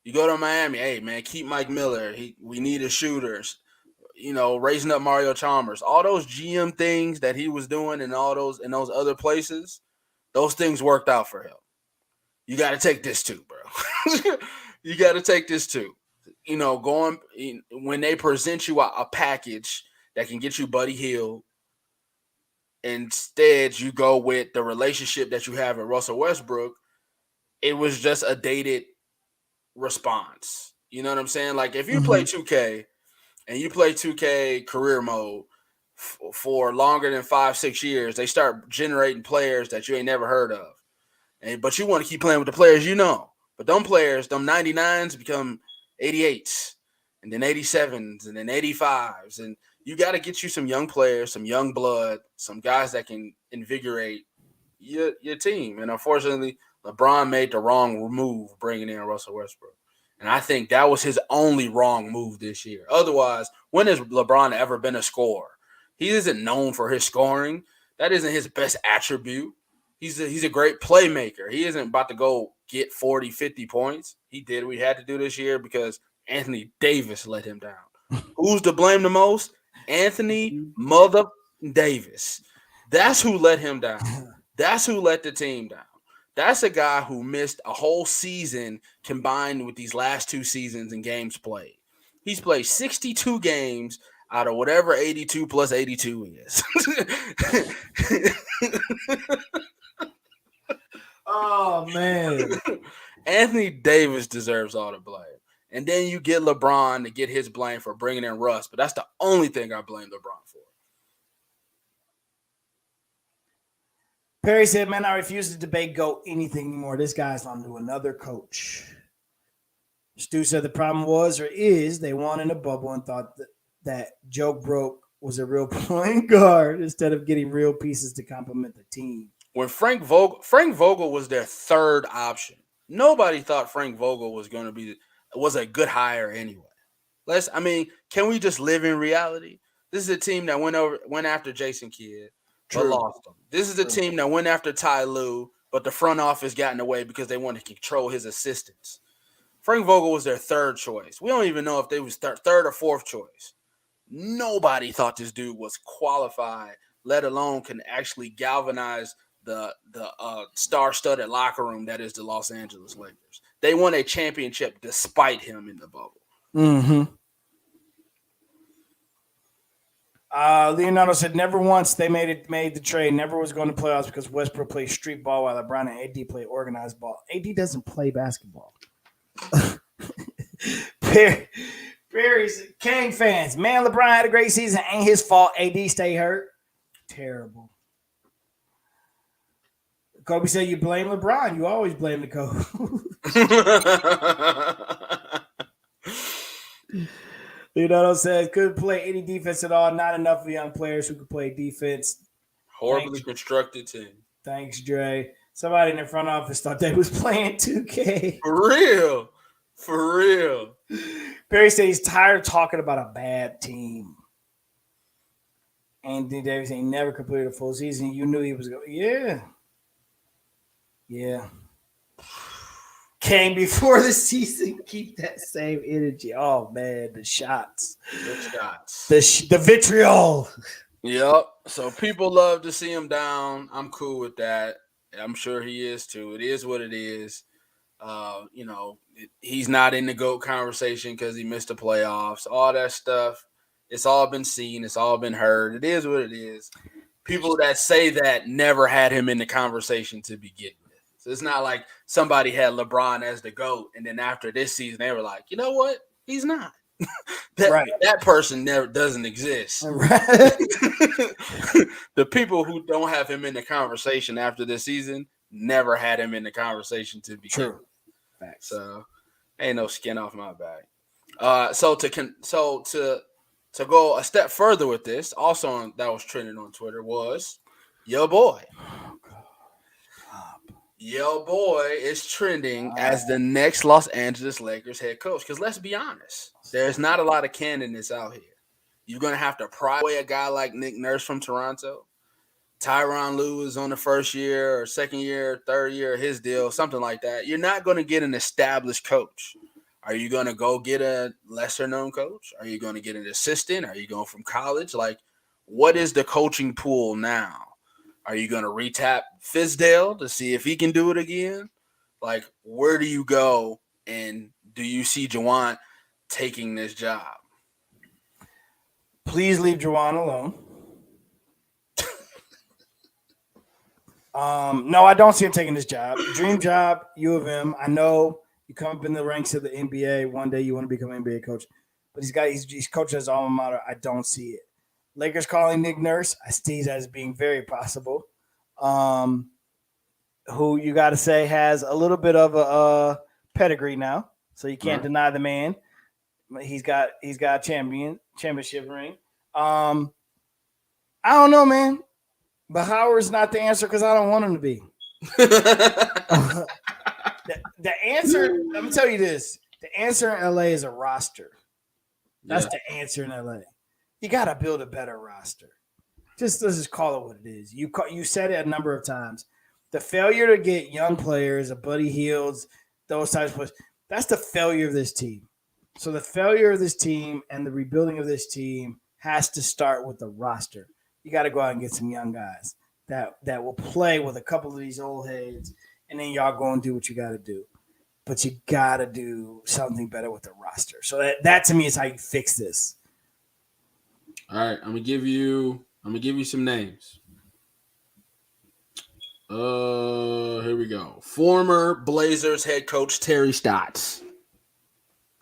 You go to Miami, hey, man, keep Mike Miller. We need a shooter. You know, raising up Mario Chalmers. All those GM things that he was doing in those other places, those things worked out for him. You got to take this too, bro. You got to take this too. You know, when they present you a package that can get you Buddy Hield, instead you go with the relationship that you have with Russell Westbrook, it was just a dated response. You know what I'm saying? Like, if you play 2K and you play 2K career mode for longer than 5-6 years, they start generating players that you ain't never heard of. But you want to keep playing with the players you know. But them players, them 99s become 88s, and then 87s, and then 85s. And you got to get you some young players, some young blood, some guys that can invigorate your team. And unfortunately, LeBron made the wrong move bringing in Russell Westbrook. And I think that was his only wrong move this year. Otherwise, when has LeBron ever been a scorer? He isn't known for his scoring. That isn't his best attribute. He's a great playmaker. He isn't about to go get 40, 50 points. He did what he had to do this year because Anthony Davis let him down. Who's to blame the most? Anthony Mother Davis. That's who let him down. That's who let the team down. That's a guy who missed a whole season combined with these last 2 seasons and games played. He's played 62 games out of whatever 82 plus 82 is. Oh, man. Anthony Davis deserves all the blame. And then you get LeBron to get his blame for bringing in Russ. But that's the only thing I blame LeBron for. Perry said, man, I refuse to debate GOAT anything anymore. This guy's on to another coach. Stu said the problem was or is they won in a bubble and thought that Joe Broke was a real point guard instead of getting real pieces to complement the team. When Frank Vogel was their third option. Nobody thought Frank Vogel was a good hire anyway. Can we just live in reality? This is a team that went after Jason Kidd, but lost him. This is a team that went after Ty Lue, but the front office got in the way because they wanted to control his assistants. Frank Vogel was their third choice. We don't even know if they was third or fourth choice. Nobody thought this dude was qualified, let alone can actually galvanize the star-studded locker room that is the Los Angeles Lakers. They won a championship despite him in the bubble. Mm-hmm. Leonardo said never once they made the trade. Never was going to playoffs because Westbrook played street ball while LeBron and AD play organized ball. AD doesn't play basketball. Perry's King fans, man, LeBron had a great season. Ain't his fault. AD stay hurt. Terrible. Kobe said you blame LeBron. You always blame the coach. Leonardo says couldn't play any defense at all. Not enough of young players who could play defense. Horribly constructed team. Thanks, Dre. Somebody in the front office thought they was playing 2K. For real. Perry said he's tired of talking about a bad team. Anthony Davis ain't never completed a full season. You knew he was going. Yeah. Came before the season. Keep that same energy. Oh man, the shots. The vitriol. Yep. So people love to see him down. I'm cool with that. I'm sure he is too. It is what it is. He's not in the GOAT conversation because he missed the playoffs. All that stuff. It's all been seen. It's all been heard. It is what it is. People that say that never had him in the conversation to begin with. So it's not like somebody had LeBron as the GOAT, and then after this season, they were like, you know what? He's not. That person never doesn't exist. Right. The people who don't have him in the conversation after this season never had him in the conversation to begin with. Facts. So ain't no skin off my back. So to go a step further with this, also that was trending on Twitter was your boy. Your boy is trending as the next Los Angeles Lakers head coach. Because let's be honest, there's not a lot of candidates out here. You're going to have to pry away a guy like Nick Nurse from Toronto. Tyronn Lue is on the first year or second year, third year of his deal, something like that. You're not going to get an established coach. Are you going to go get a lesser-known coach? Are you going to get an assistant? Are you going from college? Like, what is the coaching pool now? Are you going to retap Fizdale to see if he can do it again? Like, where do you go, and do you see Juwan taking this job? Please leave Juwan alone. No, I don't see him taking this job. Dream job, U of M. I know you come up in the ranks of the NBA. One day you want to become an NBA coach. But he's coaching his alma mater. I don't see it. Lakers calling Nick Nurse. I see that as being very possible. Who you got to say has a little bit of a pedigree now. So you can't deny the man. He's got a championship ring. I don't know, man. But Howard's not the answer because I don't want him to be. The answer, I'm going to tell you this. The answer in LA is a roster. That's the answer in LA. You got to build a better roster. Let's just call it what it is. You said it a number of times. The failure to get young players, a Buddy Hields, those types of players, that's the failure of this team. So the failure of this team and the rebuilding of this team has to start with the roster. You got to go out and get some young guys that will play with a couple of these old heads, and then y'all go and do what you got to do. But you got to do something better with the roster. So that to me is how you fix this. All right, I'm gonna give you some names. Here we go. Former Blazers head coach Terry Stotts.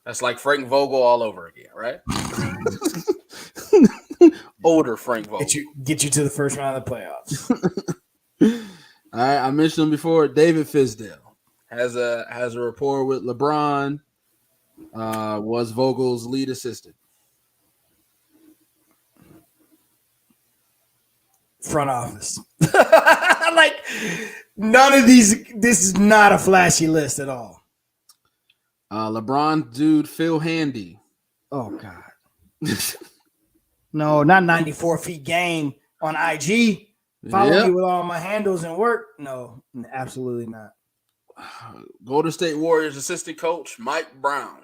That's like Frank Vogel all over again, right? Older Frank Vogel. Get you to the first round of the playoffs. All right, I mentioned him before. David Fizdale has a rapport with LeBron. Was Vogel's lead assistant. Front office. Like none of these. This is not a flashy list at all. LeBron dude Phil Handy. Oh God. No, not 94 feet game on IG. Follow me with all my handles and work. No, absolutely not. Golden State Warriors assistant coach Mike Brown.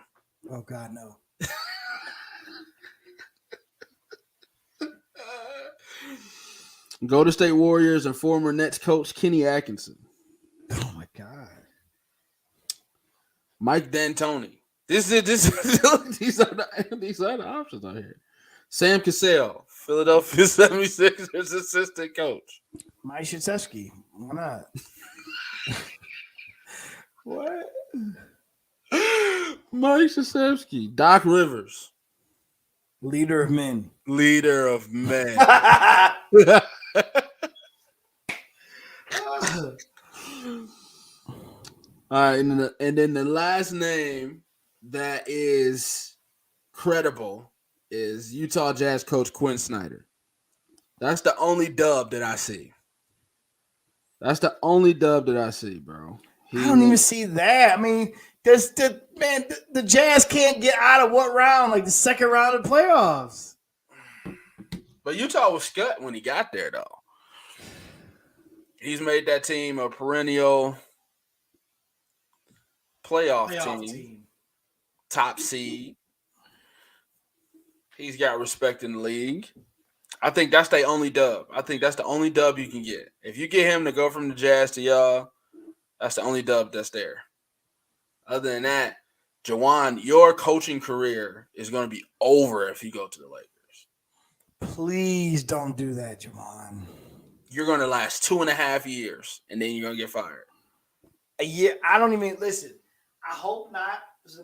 Oh God, no. Golden State Warriors and former Nets coach Kenny Atkinson. Oh my God. Mike D'Antoni. These are the options out here. Sam Cassell, Philadelphia 76ers assistant coach. Mike Krzyzewski. Why not? What? Mike Krzyzewski. Doc Rivers. Leader of men. Leader of men. All right, and then the last name that is credible is Utah Jazz coach Quinn Snyder. That's the only dub that I see. That's the only dub that I see, bro. I don't even see that. I mean, the Jazz can't get out of what round? Like the second round of playoffs. But Utah was scut when he got there, though. He's made that team a perennial playoff team, top seed. He's got respect in the league. I think that's the only dub. I think that's the only dub you can get. If you get him to go from the Jazz to y'all, that's the only dub that's there. Other than that, Juwan, your coaching career is going to be over if you go to the Lakers. Please don't do that, Juwan. You're going to last 2.5 years, and then you're going to get fired. A year? I don't even listen. I hope not.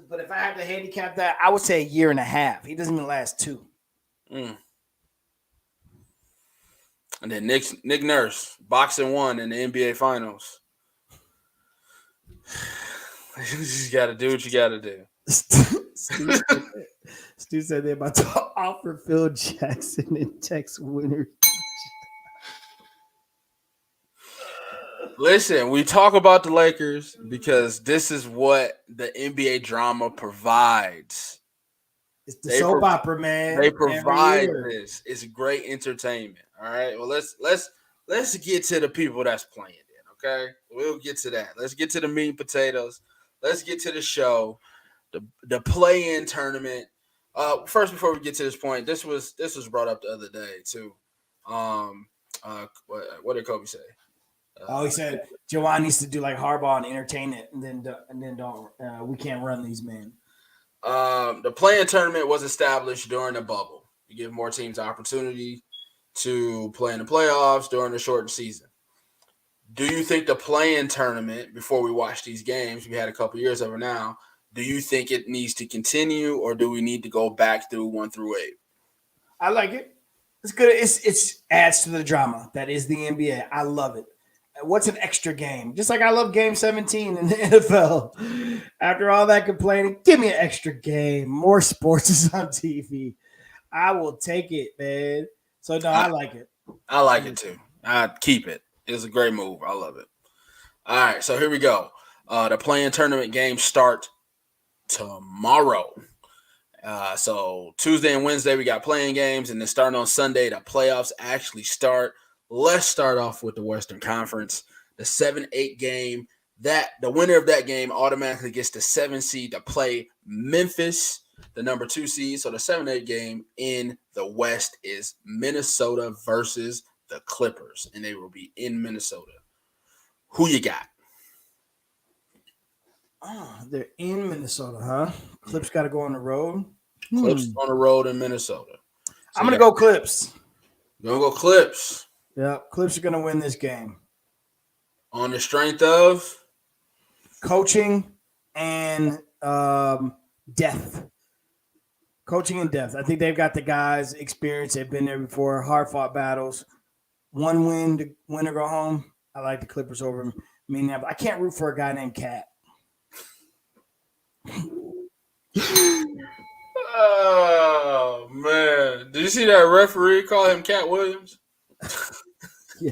But if I had to handicap that, I would say 1.5 years. He doesn't even last 2. And then Nick Nurse, boxing 1 in the NBA Finals. You just got to do what you got to do. Stu said they're about to offer Phil Jackson and Tex Winter. Listen, we talk about the Lakers because this is what the NBA drama provides. It's the soap opera, man. They provide this. It's great entertainment. All right. Well, let's get to the people that's playing it. Okay, we'll get to that. Let's get to the meat and potatoes. Let's get to the show, the play-in tournament. First, before we get to this point, this was brought up the other day too. What did Kobe say? He said Juwan needs to do like Harbaugh and entertain it, and then don't. We can't run these men. The play-in tournament was established during the bubble. You give more teams an opportunity to play in the playoffs during the shortened season. Do you think the play-in tournament, before we watch these games, we had a couple years of it now, do you think it needs to continue, or do we need to go back through 1 through 8? I like it. It's good. It's adds to the drama. That is the NBA. I love it. What's an extra game? Just like I love Game 17 in the NFL. After all that complaining, give me an extra game. More sports is on TV. I will take it, man. So, no, I like it. I like it, too. I'd keep it. It's a great move. I love it. All right, so here we go. The play-in tournament games start tomorrow. So Tuesday and Wednesday, we got playing games, and then starting on Sunday, the playoffs actually start. Let's start off with the Western Conference. The 7-8 game. The winner of that game automatically gets the 7 seed to play Memphis, the number 2 seed. So the 7-8 game in the West is Minnesota versus the Clippers, and they will be in Minnesota. Who you got? Oh, they're in Minnesota, huh? Clips got to go on the road. Clips on the road in Minnesota. So I'm going to go Clips. You're going to go Clips. Yeah, Clips are going to win this game. On the strength of? Coaching and depth. Coaching and depth. I think they've got the guys, experience. They've been there before. Hard-fought battles. 1 win to win or go home. I like the Clippers over Minneapolis. I can't root for a guy named Cat. Oh, man. Did you see that referee call him Cat Williams? Yeah.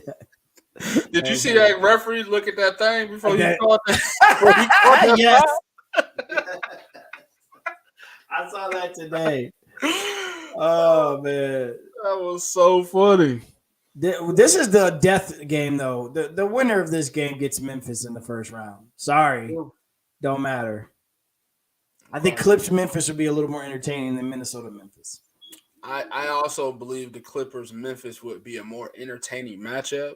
Did you see that referee look at that thing before he called that? Yes. I saw that today. Oh, man. That was so funny. This is the death game, though. The winner of this game gets Memphis in the first round. Sorry. Don't matter. I think Clips Memphis would be a little more entertaining than Minnesota Memphis. I also believe the Clippers Memphis would be a more entertaining matchup.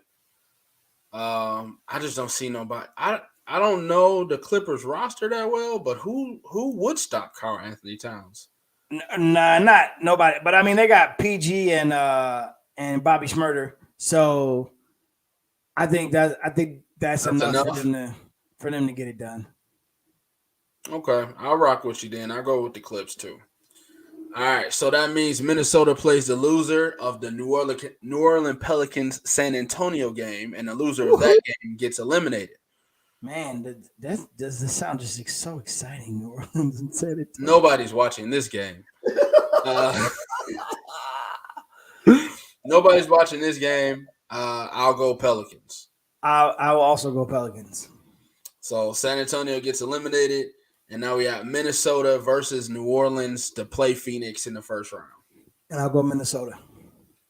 I just don't see nobody. I don't know the Clippers roster that well, but who would stop Karl Anthony Towns? Nah, not nobody. But I mean, they got PG and Bobby Schmurder. So I think that's enough for them to get it done. Okay, I'll rock with you then. I'll go with the Clips too. All right, so that means Minnesota plays the loser of the New Orleans Pelicans San Antonio game, and the loser of that game gets eliminated. Man, that does this sound just so exciting? New Orleans and San Antonio. Nobody's watching this game. Nobody's watching this game. I'll go Pelicans. I will also go Pelicans. So San Antonio gets eliminated. And now we have Minnesota versus New Orleans to play Phoenix in the first round. And I'll go Minnesota.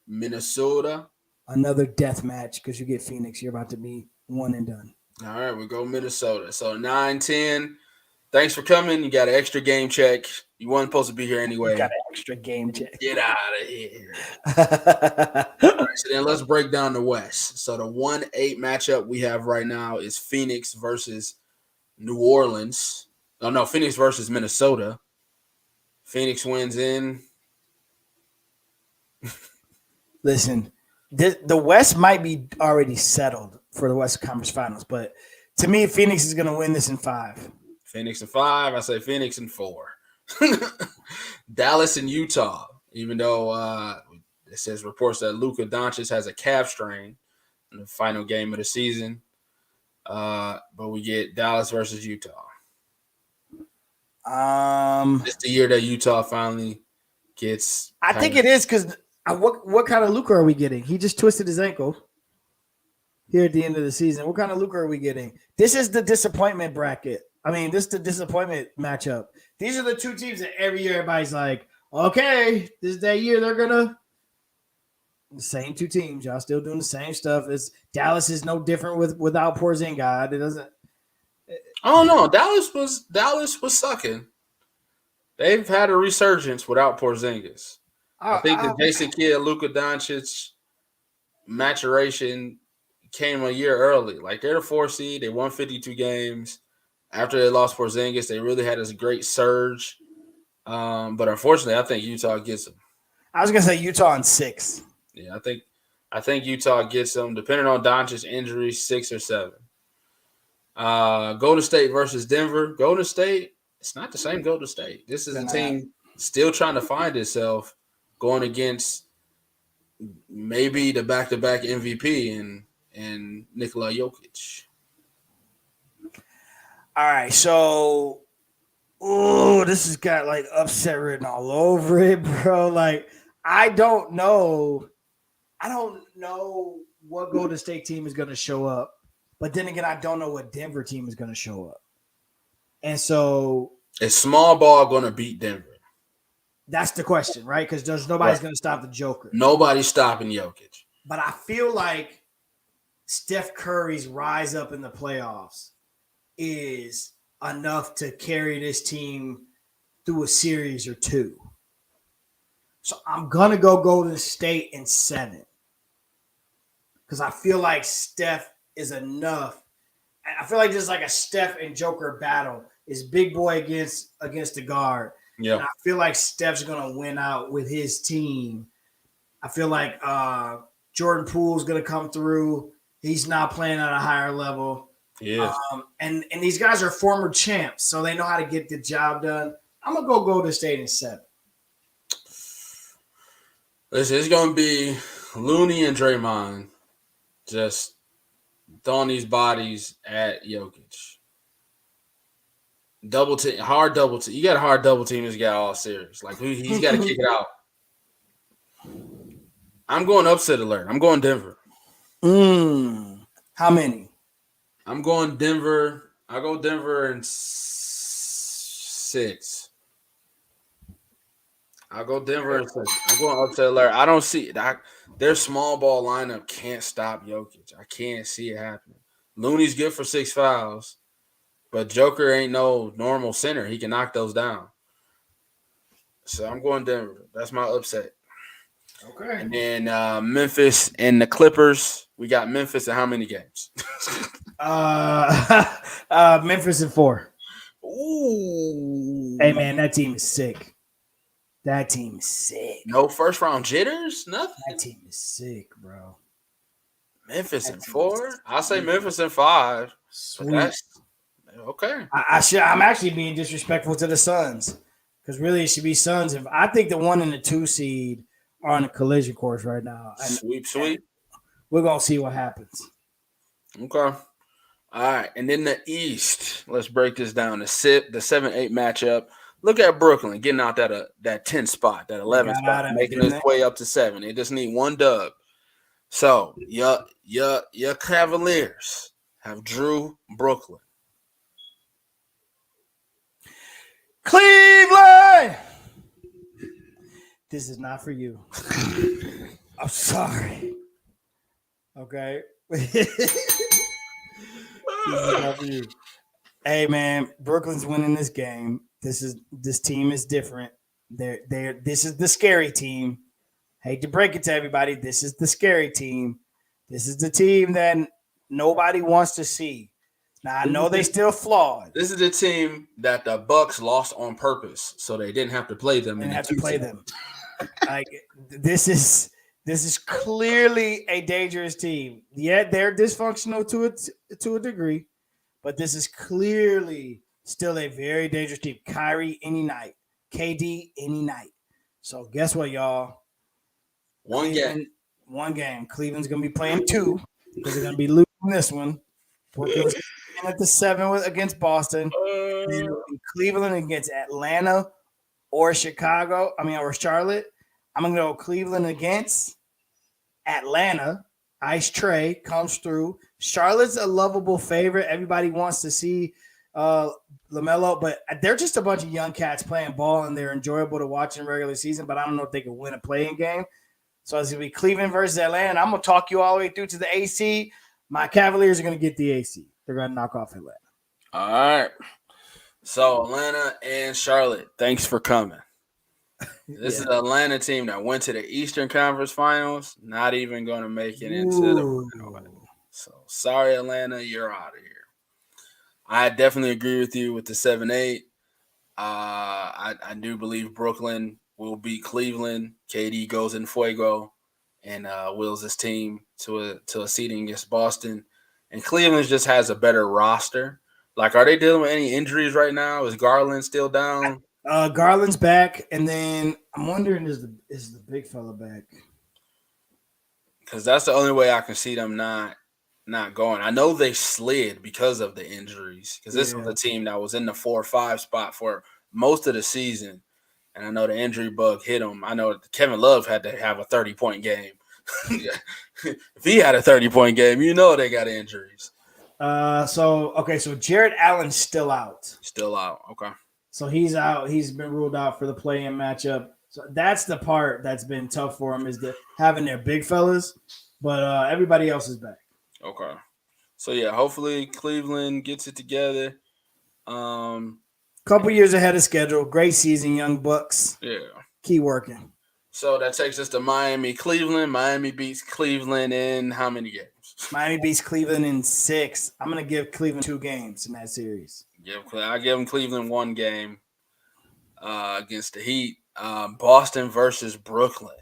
Minnesota. Another death match because you get Phoenix. You're about to be one and done. All right, we go Minnesota. So 9-10. Thanks for coming. You got an extra game check. You weren't supposed to be here anyway. You got an extra game check. Get out of here. All right, so then let's break down the West. So the 1-8 matchup we have right now is Phoenix versus New Orleans. Oh, no, Phoenix versus Minnesota. Phoenix wins in. Listen, the West might be already settled for the West Conference Finals, but to me, Phoenix is going to win this in 5. Phoenix in 5. I say Phoenix in 4. Dallas and Utah. Even though it says reports that Luka Doncic has a calf strain in the final game of the season, but we get Dallas versus Utah. It's the year that Utah finally gets. I think it is because what kind of Luka are we getting? He just twisted his ankle here at the end of the season. What kind of Luka are we getting? This is the disappointment bracket. I mean, this is the disappointment matchup. These are the two teams that every year everybody's like, okay, this is that year they're gonna. The same two teams, y'all still doing the same stuff. Dallas is no different without Porzingis. It doesn't. I don't know. Dallas was sucking. They've had a resurgence without Porzingis. I think the Jason Kidd, Luka Doncic maturation came a year early. Like they're the 4 seed. They won 52 games. After they lost Porzingis, they really had this great surge. But unfortunately, I think Utah gets them. I was gonna say Utah in 6. Yeah, I think Utah gets them, depending on Doncic's injury, 6 or 7. Golden State versus Denver. Golden State, it's not the same Golden State. This is a team still trying to find itself, going against maybe the back-to-back MVP and Nikola Jokic. All right, so this has got like upset written all over it, bro. Like I don't know what Golden State team is going to show up, but then again, I don't know what Denver team is going to show up, and so is small ball going to beat Denver? That's the question, right? Because nobody's going to stop the Joker. Nobody's stopping Jokic. But I feel like Steph Curry's rise up in the playoffs is enough to carry this team through a series or 2. So I'm going to go Golden State in 7 because I feel like Steph is enough. I feel like this is like a Steph and Joker battle. Is big boy against the guard. Yeah, I feel like Steph's going to win out with his team. I feel like Jordan Poole's going to come through. He's not playing at a higher level. Yeah. And these guys are former champs, so they know how to get the job done. I'm going to go Golden State in 7. Listen, it's going to be Looney and Draymond just throwing these bodies at Jokic. Double team, hard double team. You got a hard double team this guy all series. Like he's got to kick it out. I'm going upset alert. I'm going Denver. How many? I'm going Denver. I'll go Denver in 6. I'll go Denver in 6. I'm going upset alert. I don't see it. Their small ball lineup can't stop Jokic. I can't see it happening. Looney's good for 6 fouls, but Joker ain't no normal center. He can knock those down. So I'm going Denver. That's my upset. Okay. And then Memphis and the Clippers. We got Memphis in how many games? Memphis in 4. Ooh. Hey, man, that team is sick. That team is sick. No first round jitters? Nothing? That team is sick, bro. Memphis in 4? I'll say Memphis in 5. Sweet. That's okay. I'm actually being disrespectful to the Suns because really it should be Suns. I think the 1 and the 2 seed are on a collision course right now. Sweep. We're going to see what happens. Okay. All right. And then the East. Let's break this down. The 7-8 matchup. Look at Brooklyn getting out that 10 spot, that 11 spot, making its way up to 7. They just need one dub. So your Cavaliers have drew Brooklyn. Cleveland! This is not for you. I'm sorry. Okay. Hey man, Brooklyn's winning this game. This team is different. This is the scary team. Hate to break it to everybody. This is the scary team. This is the team that nobody wants to see. Now I know they still flawed. This is the team that the Bucks lost on purpose, so they didn't have to play them. Didn't have to play them. Like this is clearly a dangerous team. Yeah, they're dysfunctional to a degree, but this is clearly still a very dangerous team. Kyrie any night, KD any night. So guess what, y'all? One game. Cleveland's gonna be playing 2 because they're gonna be losing this one. Brooklyn's at the 7 against Boston. Cleveland against Atlanta or Chicago. Or Charlotte. I'm gonna go Cleveland against Atlanta. Ice Trey comes through. Charlotte's a lovable favorite. Everybody wants to see LaMelo, but they're just a bunch of young cats playing ball, and they're enjoyable to watch in regular season. But I don't know if they can win a playing game. So it's going to be Cleveland versus Atlanta. I'm going to talk you all the way through to the AC. My Cavaliers are going to get the AC. They're going to knock off Atlanta. All right. So Atlanta and Charlotte, thanks for coming. This is the Atlanta team that went to the Eastern Conference Finals, not even going to make it into the So sorry, Atlanta, you're out of here. I definitely agree with you with the 7-8. I do believe Brooklyn will beat Cleveland. KD goes in fuego and wills his team to a seeding against Boston. And Cleveland just has a better roster. Like, are they dealing with any injuries right now? Is Garland still down? Garland's back, and then I'm wondering is the big fella back? Because that's the only way I can see them not going. I know they slid because of the injuries. Because this was a team that was in the 4 or 5 spot for most of the season. And I know the injury bug hit him. I know Kevin Love had to have a 30-point game. If he had a 30-point game, they got injuries. So Jared Allen's still out. Still out. Okay. So he's out. He's been ruled out for the play-in matchup. So that's the part that's been tough for him is having their big fellas. But everybody else is back. Okay. So, yeah, hopefully Cleveland gets it together. Couple years ahead of schedule. Great season, young Bucks. Yeah. Keep working. So that takes us to Miami, Cleveland. Miami beats Cleveland in how many games? Miami beats Cleveland in 6. I'm going to give Cleveland 2 games in that series. I give them Cleveland 1 game against the Heat. Boston versus Brooklyn.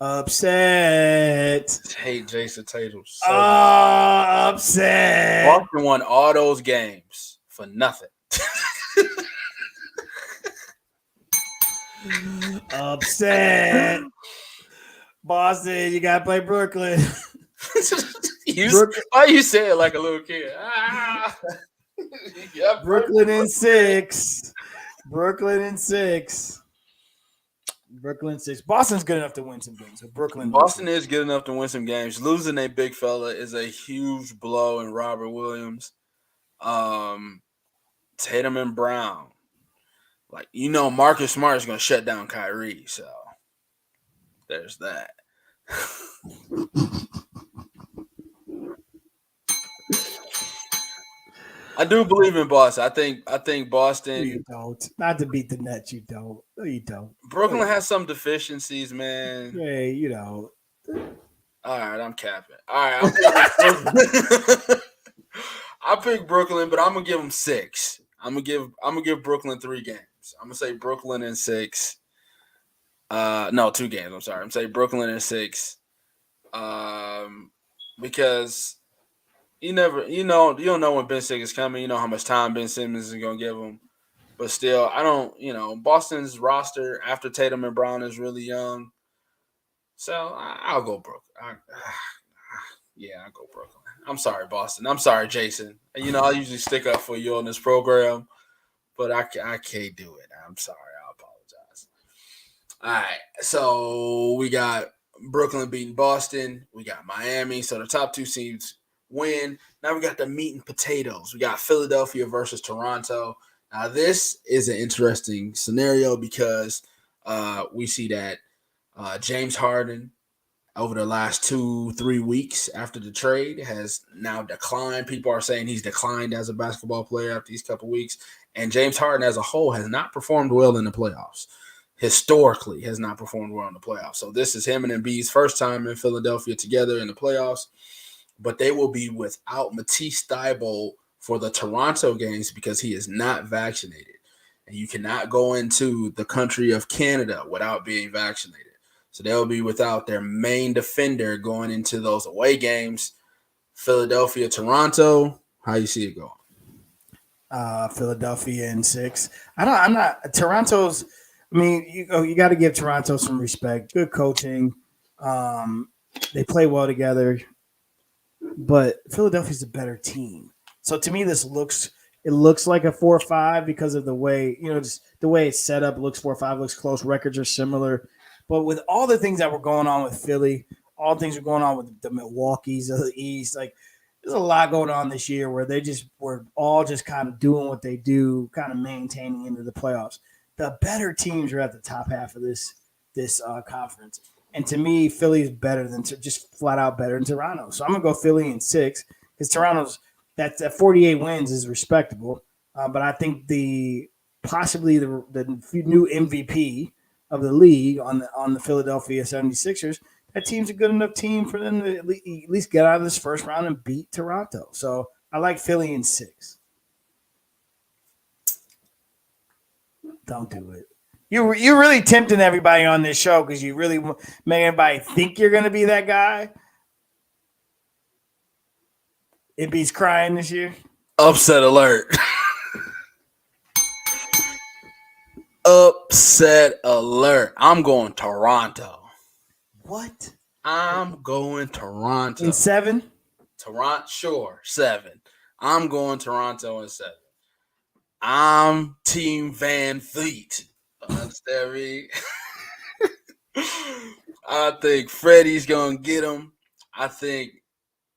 Upset. I hate Jason Tatum. Upset. Boston won all those games for nothing. Upset. Boston, you got to play Brooklyn. Why you say it like a little kid? Yeah, Brooklyn in 6. Brooklyn in 6. Boston's good enough to win some games. So Boston is good enough to win some games. Losing a big fella is a huge blow in Robert Williams. Tatum and Brown. Marcus Smart is going to shut down Kyrie. So there's that. I do believe in Boston. I think Boston. You don't. Not to beat the Nets, you don't. No, you don't. Brooklyn has some deficiencies, man. Hey, you know. All right, I'm capping. All right, I pick Brooklyn, but I'm gonna give them 6. I'm gonna give Brooklyn 3 games. I'm gonna say Brooklyn in 6. No, 2 games. I'm sorry. I'm saying Brooklyn in 6. Because you don't know when Ben Simmons is coming. You know how much time Ben Simmons is gonna give him. But still, I don't. Boston's roster after Tatum and Brown is really young. So I'll go Brooklyn. I'll go Brooklyn. I'm sorry, Boston. I'm sorry, Jason. I usually stick up for you on this program, but I can't do it. I'm sorry. I apologize. All right. So we got Brooklyn beating Boston. We got Miami. So the top 2 seeds win. Now we got the meat and potatoes. We got Philadelphia versus Toronto. Now this is an interesting scenario because we see that James Harden over the last 2-3 weeks after the trade has now declined. People are saying he's declined as a basketball player after these couple weeks. And James Harden as a whole has not performed well in the playoffs. Historically has not performed well in the playoffs. So this is him and Embiid's first time in Philadelphia together in the playoffs. But they will be without Matisse Thybulle for the Toronto games because he is not vaccinated. And you cannot go into the country of Canada without being vaccinated. So they'll be without their main defender going into those away games. Philadelphia, Toronto. How you see it going? Philadelphia in 6. I'm not Toronto's. I mean, you got to give Toronto some respect. Good coaching. They play well together. But Philadelphia's a better team. So to me, it looks like a 4-5 because of the way, just the way it's set up. It looks 4-5, looks close. Records are similar. But with all the things that were going on with Philly, all the things were going on with the Milwaukee's of the East, like there's a lot going on this year where they just were all just kind of doing what they do, kind of maintaining into the playoffs. The better teams are at the top half of this conference. And to me, Philly is better than just flat out better than Toronto. So I'm going to go Philly in 6 because Toronto's that 48 wins is respectable. But I think possibly the new MVP of the league on the Philadelphia 76ers, that team's a good enough team for them to at least get out of this first round and beat Toronto. So I like Philly in 6. Don't do it. You're really tempting everybody on this show because you really make everybody think you're going to be that guy. Embiid's crying this year. Upset alert. Upset alert. I'm going Toronto. What? I'm going Toronto. In 7? Toronto, sure, 7. I'm going Toronto in 7. I'm Team Van Fleet. Understand me? I think Freddie's going to get him. I think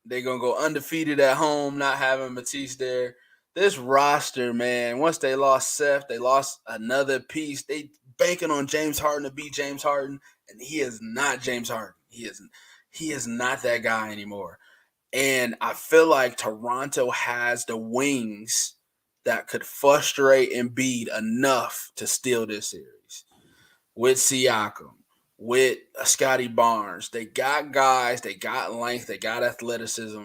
they're going to go undefeated at home, not having Matisse there. This roster, man, once they lost Seth, they lost another piece. They banking on James Harden to beat James Harden, and he is not James Harden. He is not that guy anymore. And I feel like Toronto has the wings that could frustrate Embiid enough to steal this series. With Siakam, with Scotty Barnes, they got guys, they got length, they got athleticism,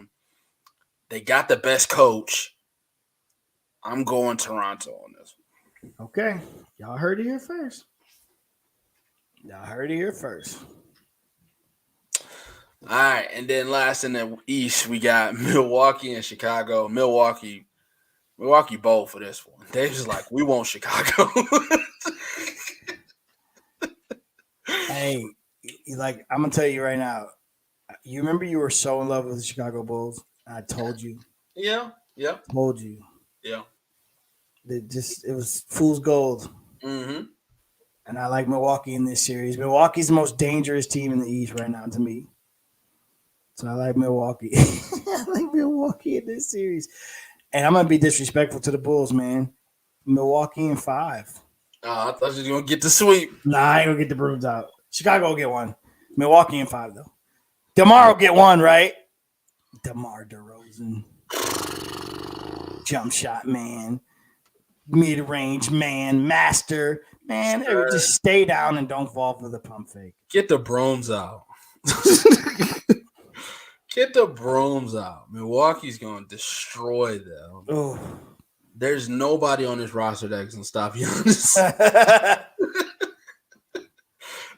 they got the best coach. I'm going Toronto on this one. Okay. Y'all heard it here first. All right, and then last in the East, we got Milwaukee and Chicago. Milwaukee bold for this one. They just like, we want Chicago. Hey, like I'm gonna tell you right now. You remember you were so in love with the Chicago Bulls. I told you. Yeah. Told you. Yeah. It was fool's gold. Mm-hmm. And I like Milwaukee in this series. Milwaukee's the most dangerous team in the East right now to me. So I like Milwaukee. I like Milwaukee in this series. And I'm going to be disrespectful to the Bulls, man. Milwaukee in 5. I thought you were going to get the sweep. Nah, I ain't going to get the brooms out. Chicago will get 1. Milwaukee in 5, though. DeMar will get 1, right? DeMar DeRozan. Jump shot, man. Mid-range, man. Master. Man, sure. Just stay down and don't fall for the pump fake. Get the brooms out. Get the brooms out. Milwaukee's going to destroy them. Oh. There's nobody on this roster that can stop Giannis.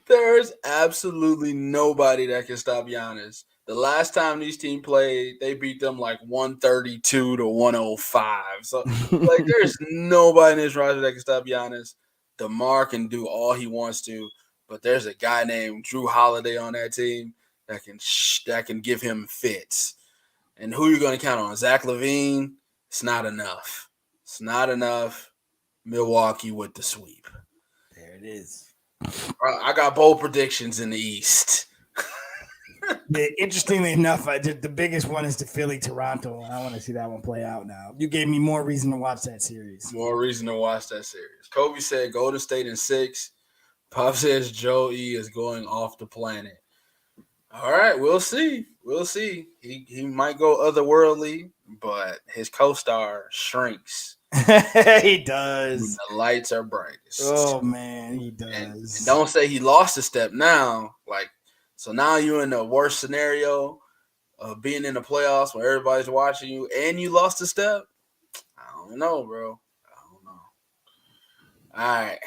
There's absolutely nobody that can stop Giannis. The last time these teams played, they beat them like 132 to 105. So, like, there's nobody in this roster that can stop Giannis. DeMar can do all he wants to, but there's a guy named Drew Holiday on that team that can give him fits. And who you're going to count on? Zach LaVine? It's not enough. It's not enough. Milwaukee with the sweep. There it is. I got bold predictions in the East. Interestingly enough, the biggest one is the Philly-Toronto, and I want to see that one play out now. You gave me more reason to watch that series. More reason to watch that series. Kobe said Golden State in 6. Pop says Joe E is going off the planet. All right, we'll see. We'll see. He might go otherworldly, but his co-star shrinks He when does. the lights are brightest. Oh man, he And does. don't say he lost a step now. Like, so now you're in the worst scenario of being in the playoffs when everybody's watching you and you lost a step. I don't know, bro. I don't know. All right.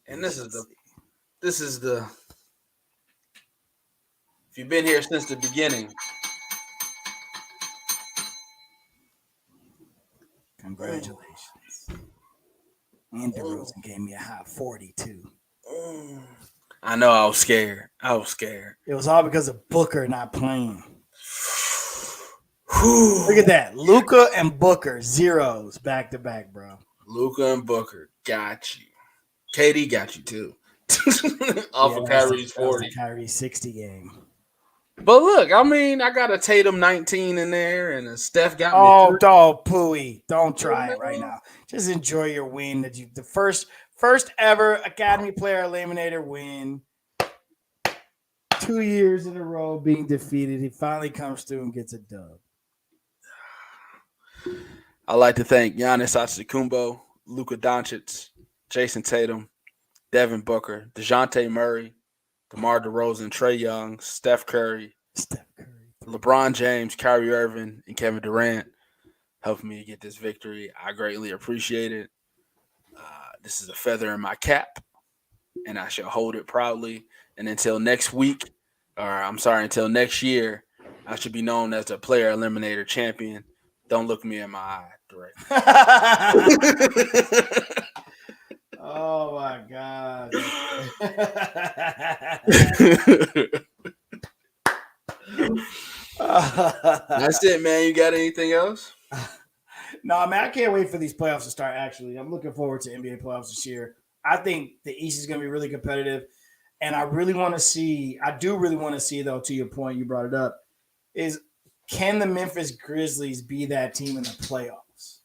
And this is the if you've been here since the beginning. Congratulations. And DeRozan gave me a high 42. I know I was scared. It was all because of Booker not playing. Whew. Look at that. Luka and Booker, zeros back to back, bro. Luka and Booker got you. KD got you too. Off of that was Kyrie's that was 40. the Kyrie 60 game. But look, I mean, I got a Tatum 19 in there, and a Steph got me. Oh, dog, Pooey. Don't try it right now. Just enjoy your win. The first ever Academy Player Eliminator win. 2 years in a row being defeated. He finally comes through and gets a dub. I'd like to thank Giannis Antetokounmpo, Luka Doncic, Jason Tatum, Devin Booker, DeJounte Murray, DeMar DeRozan, Trae Young, Steph Curry, LeBron James, Kyrie Irving, and Kevin Durant helping me get this victory. I greatly appreciate it. This is a feather in my cap, and I shall hold it proudly. And until next week, until next year, I should be known as the Player Eliminator Champion. Don't look me in my eye directly. Oh my god. That's it, man. You got anything else? No, man, I can't wait for these playoffs to start. Actually, I'm looking forward to NBA playoffs this year. I think the East is going to be really competitive, and I really want to see. I do really want to see, though. To your point, you brought it up. Is can the Memphis Grizzlies be that team in the playoffs?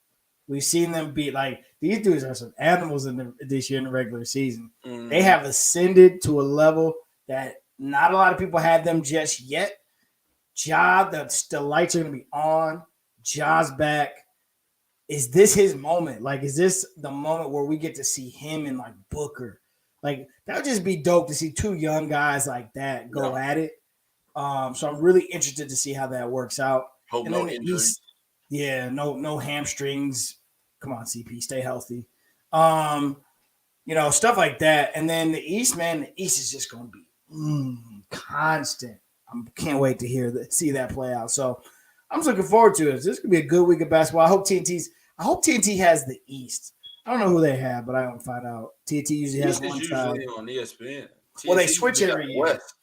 We've seen them beat like these dudes are some animals this year in the regular season. Mm. They have ascended to a level that not a lot of people had them just yet. Ja, the lights are going to be on. Ja's back. Is this his moment? Like, is this the moment where we get to see him and like Booker? Like, that would just be dope to see two young guys like that go at it. So I'm really interested to see how that works out. Hope and no then the injuries. East, no hamstrings. Come on, CP, stay healthy. Stuff like that. And then the East, man, the East is just going to be constant. I can't wait to see that play out. So I'm just looking forward to it. This could be a good week of basketball. I hope TNT has the East. I don't know who they have, but I don't find out. TNT usually has one side. Usually on ESPN. Well, they switch every year. West.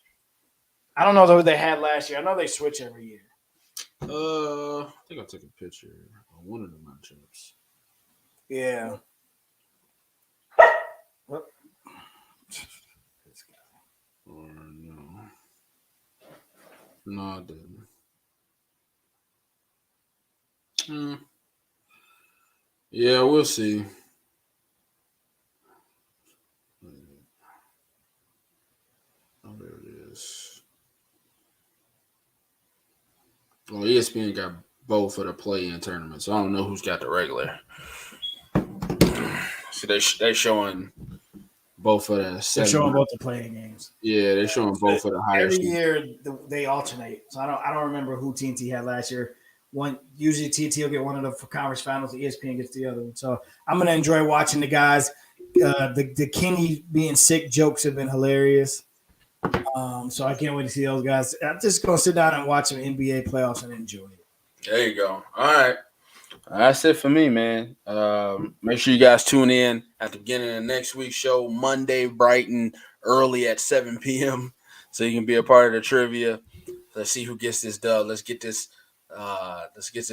I don't know who they had last year. I know they switch every year. I think I took a picture of one of the matchups. Yeah. What? Or no. No, I didn't. Yeah, we'll see. Oh, there it is. Well, ESPN got both of the play-in tournaments. So I don't know who's got the regular. So they showing both of the. They're showing both the playing games. Yeah, they're showing both of the higher. Every year they alternate. So I don't remember who TNT had last year. Usually TNT will get one of the conference finals. ESPN gets the other one. So I'm gonna enjoy watching the guys. The Kenny being sick jokes have been hilarious. So I can't wait to see those guys. I'm just gonna sit down and watch some NBA playoffs and enjoy it. There you go. All right. That's it for me, man. Make sure you guys tune in at the beginning of next week's show, Monday, bright and early at 7 p.m. so you can be a part of the trivia. Let's see who gets this dub. Let's get this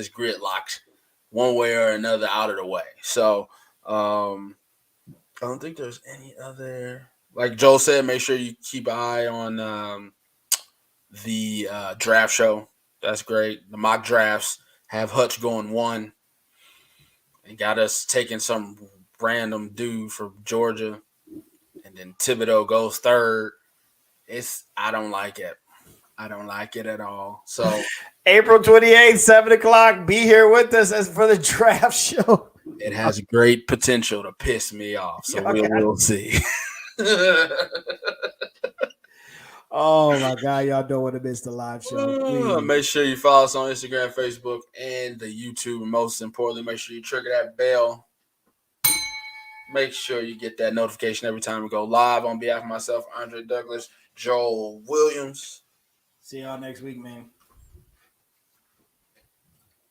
grid locked one way or another out of the way. So I don't think there's any other. Like Joel said, make sure you keep an eye on the draft show. That's great. The mock drafts have Hutch going 1. They got us taking some random dude from Georgia, and then Thibodeau goes 3rd. I don't like it. I don't like it at all. So April 28th, 7 o'clock. Be here with us as for the draft show. it has great potential to piss me off. So we'll see. Oh my God, y'all don't want to miss the live show. Please. Make sure you follow us on Instagram, Facebook, and the YouTube. And most importantly, make sure you trigger that bell. Make sure you get that notification every time we go live. On behalf of myself, Andre Douglas, Joel Williams. See y'all next week, man.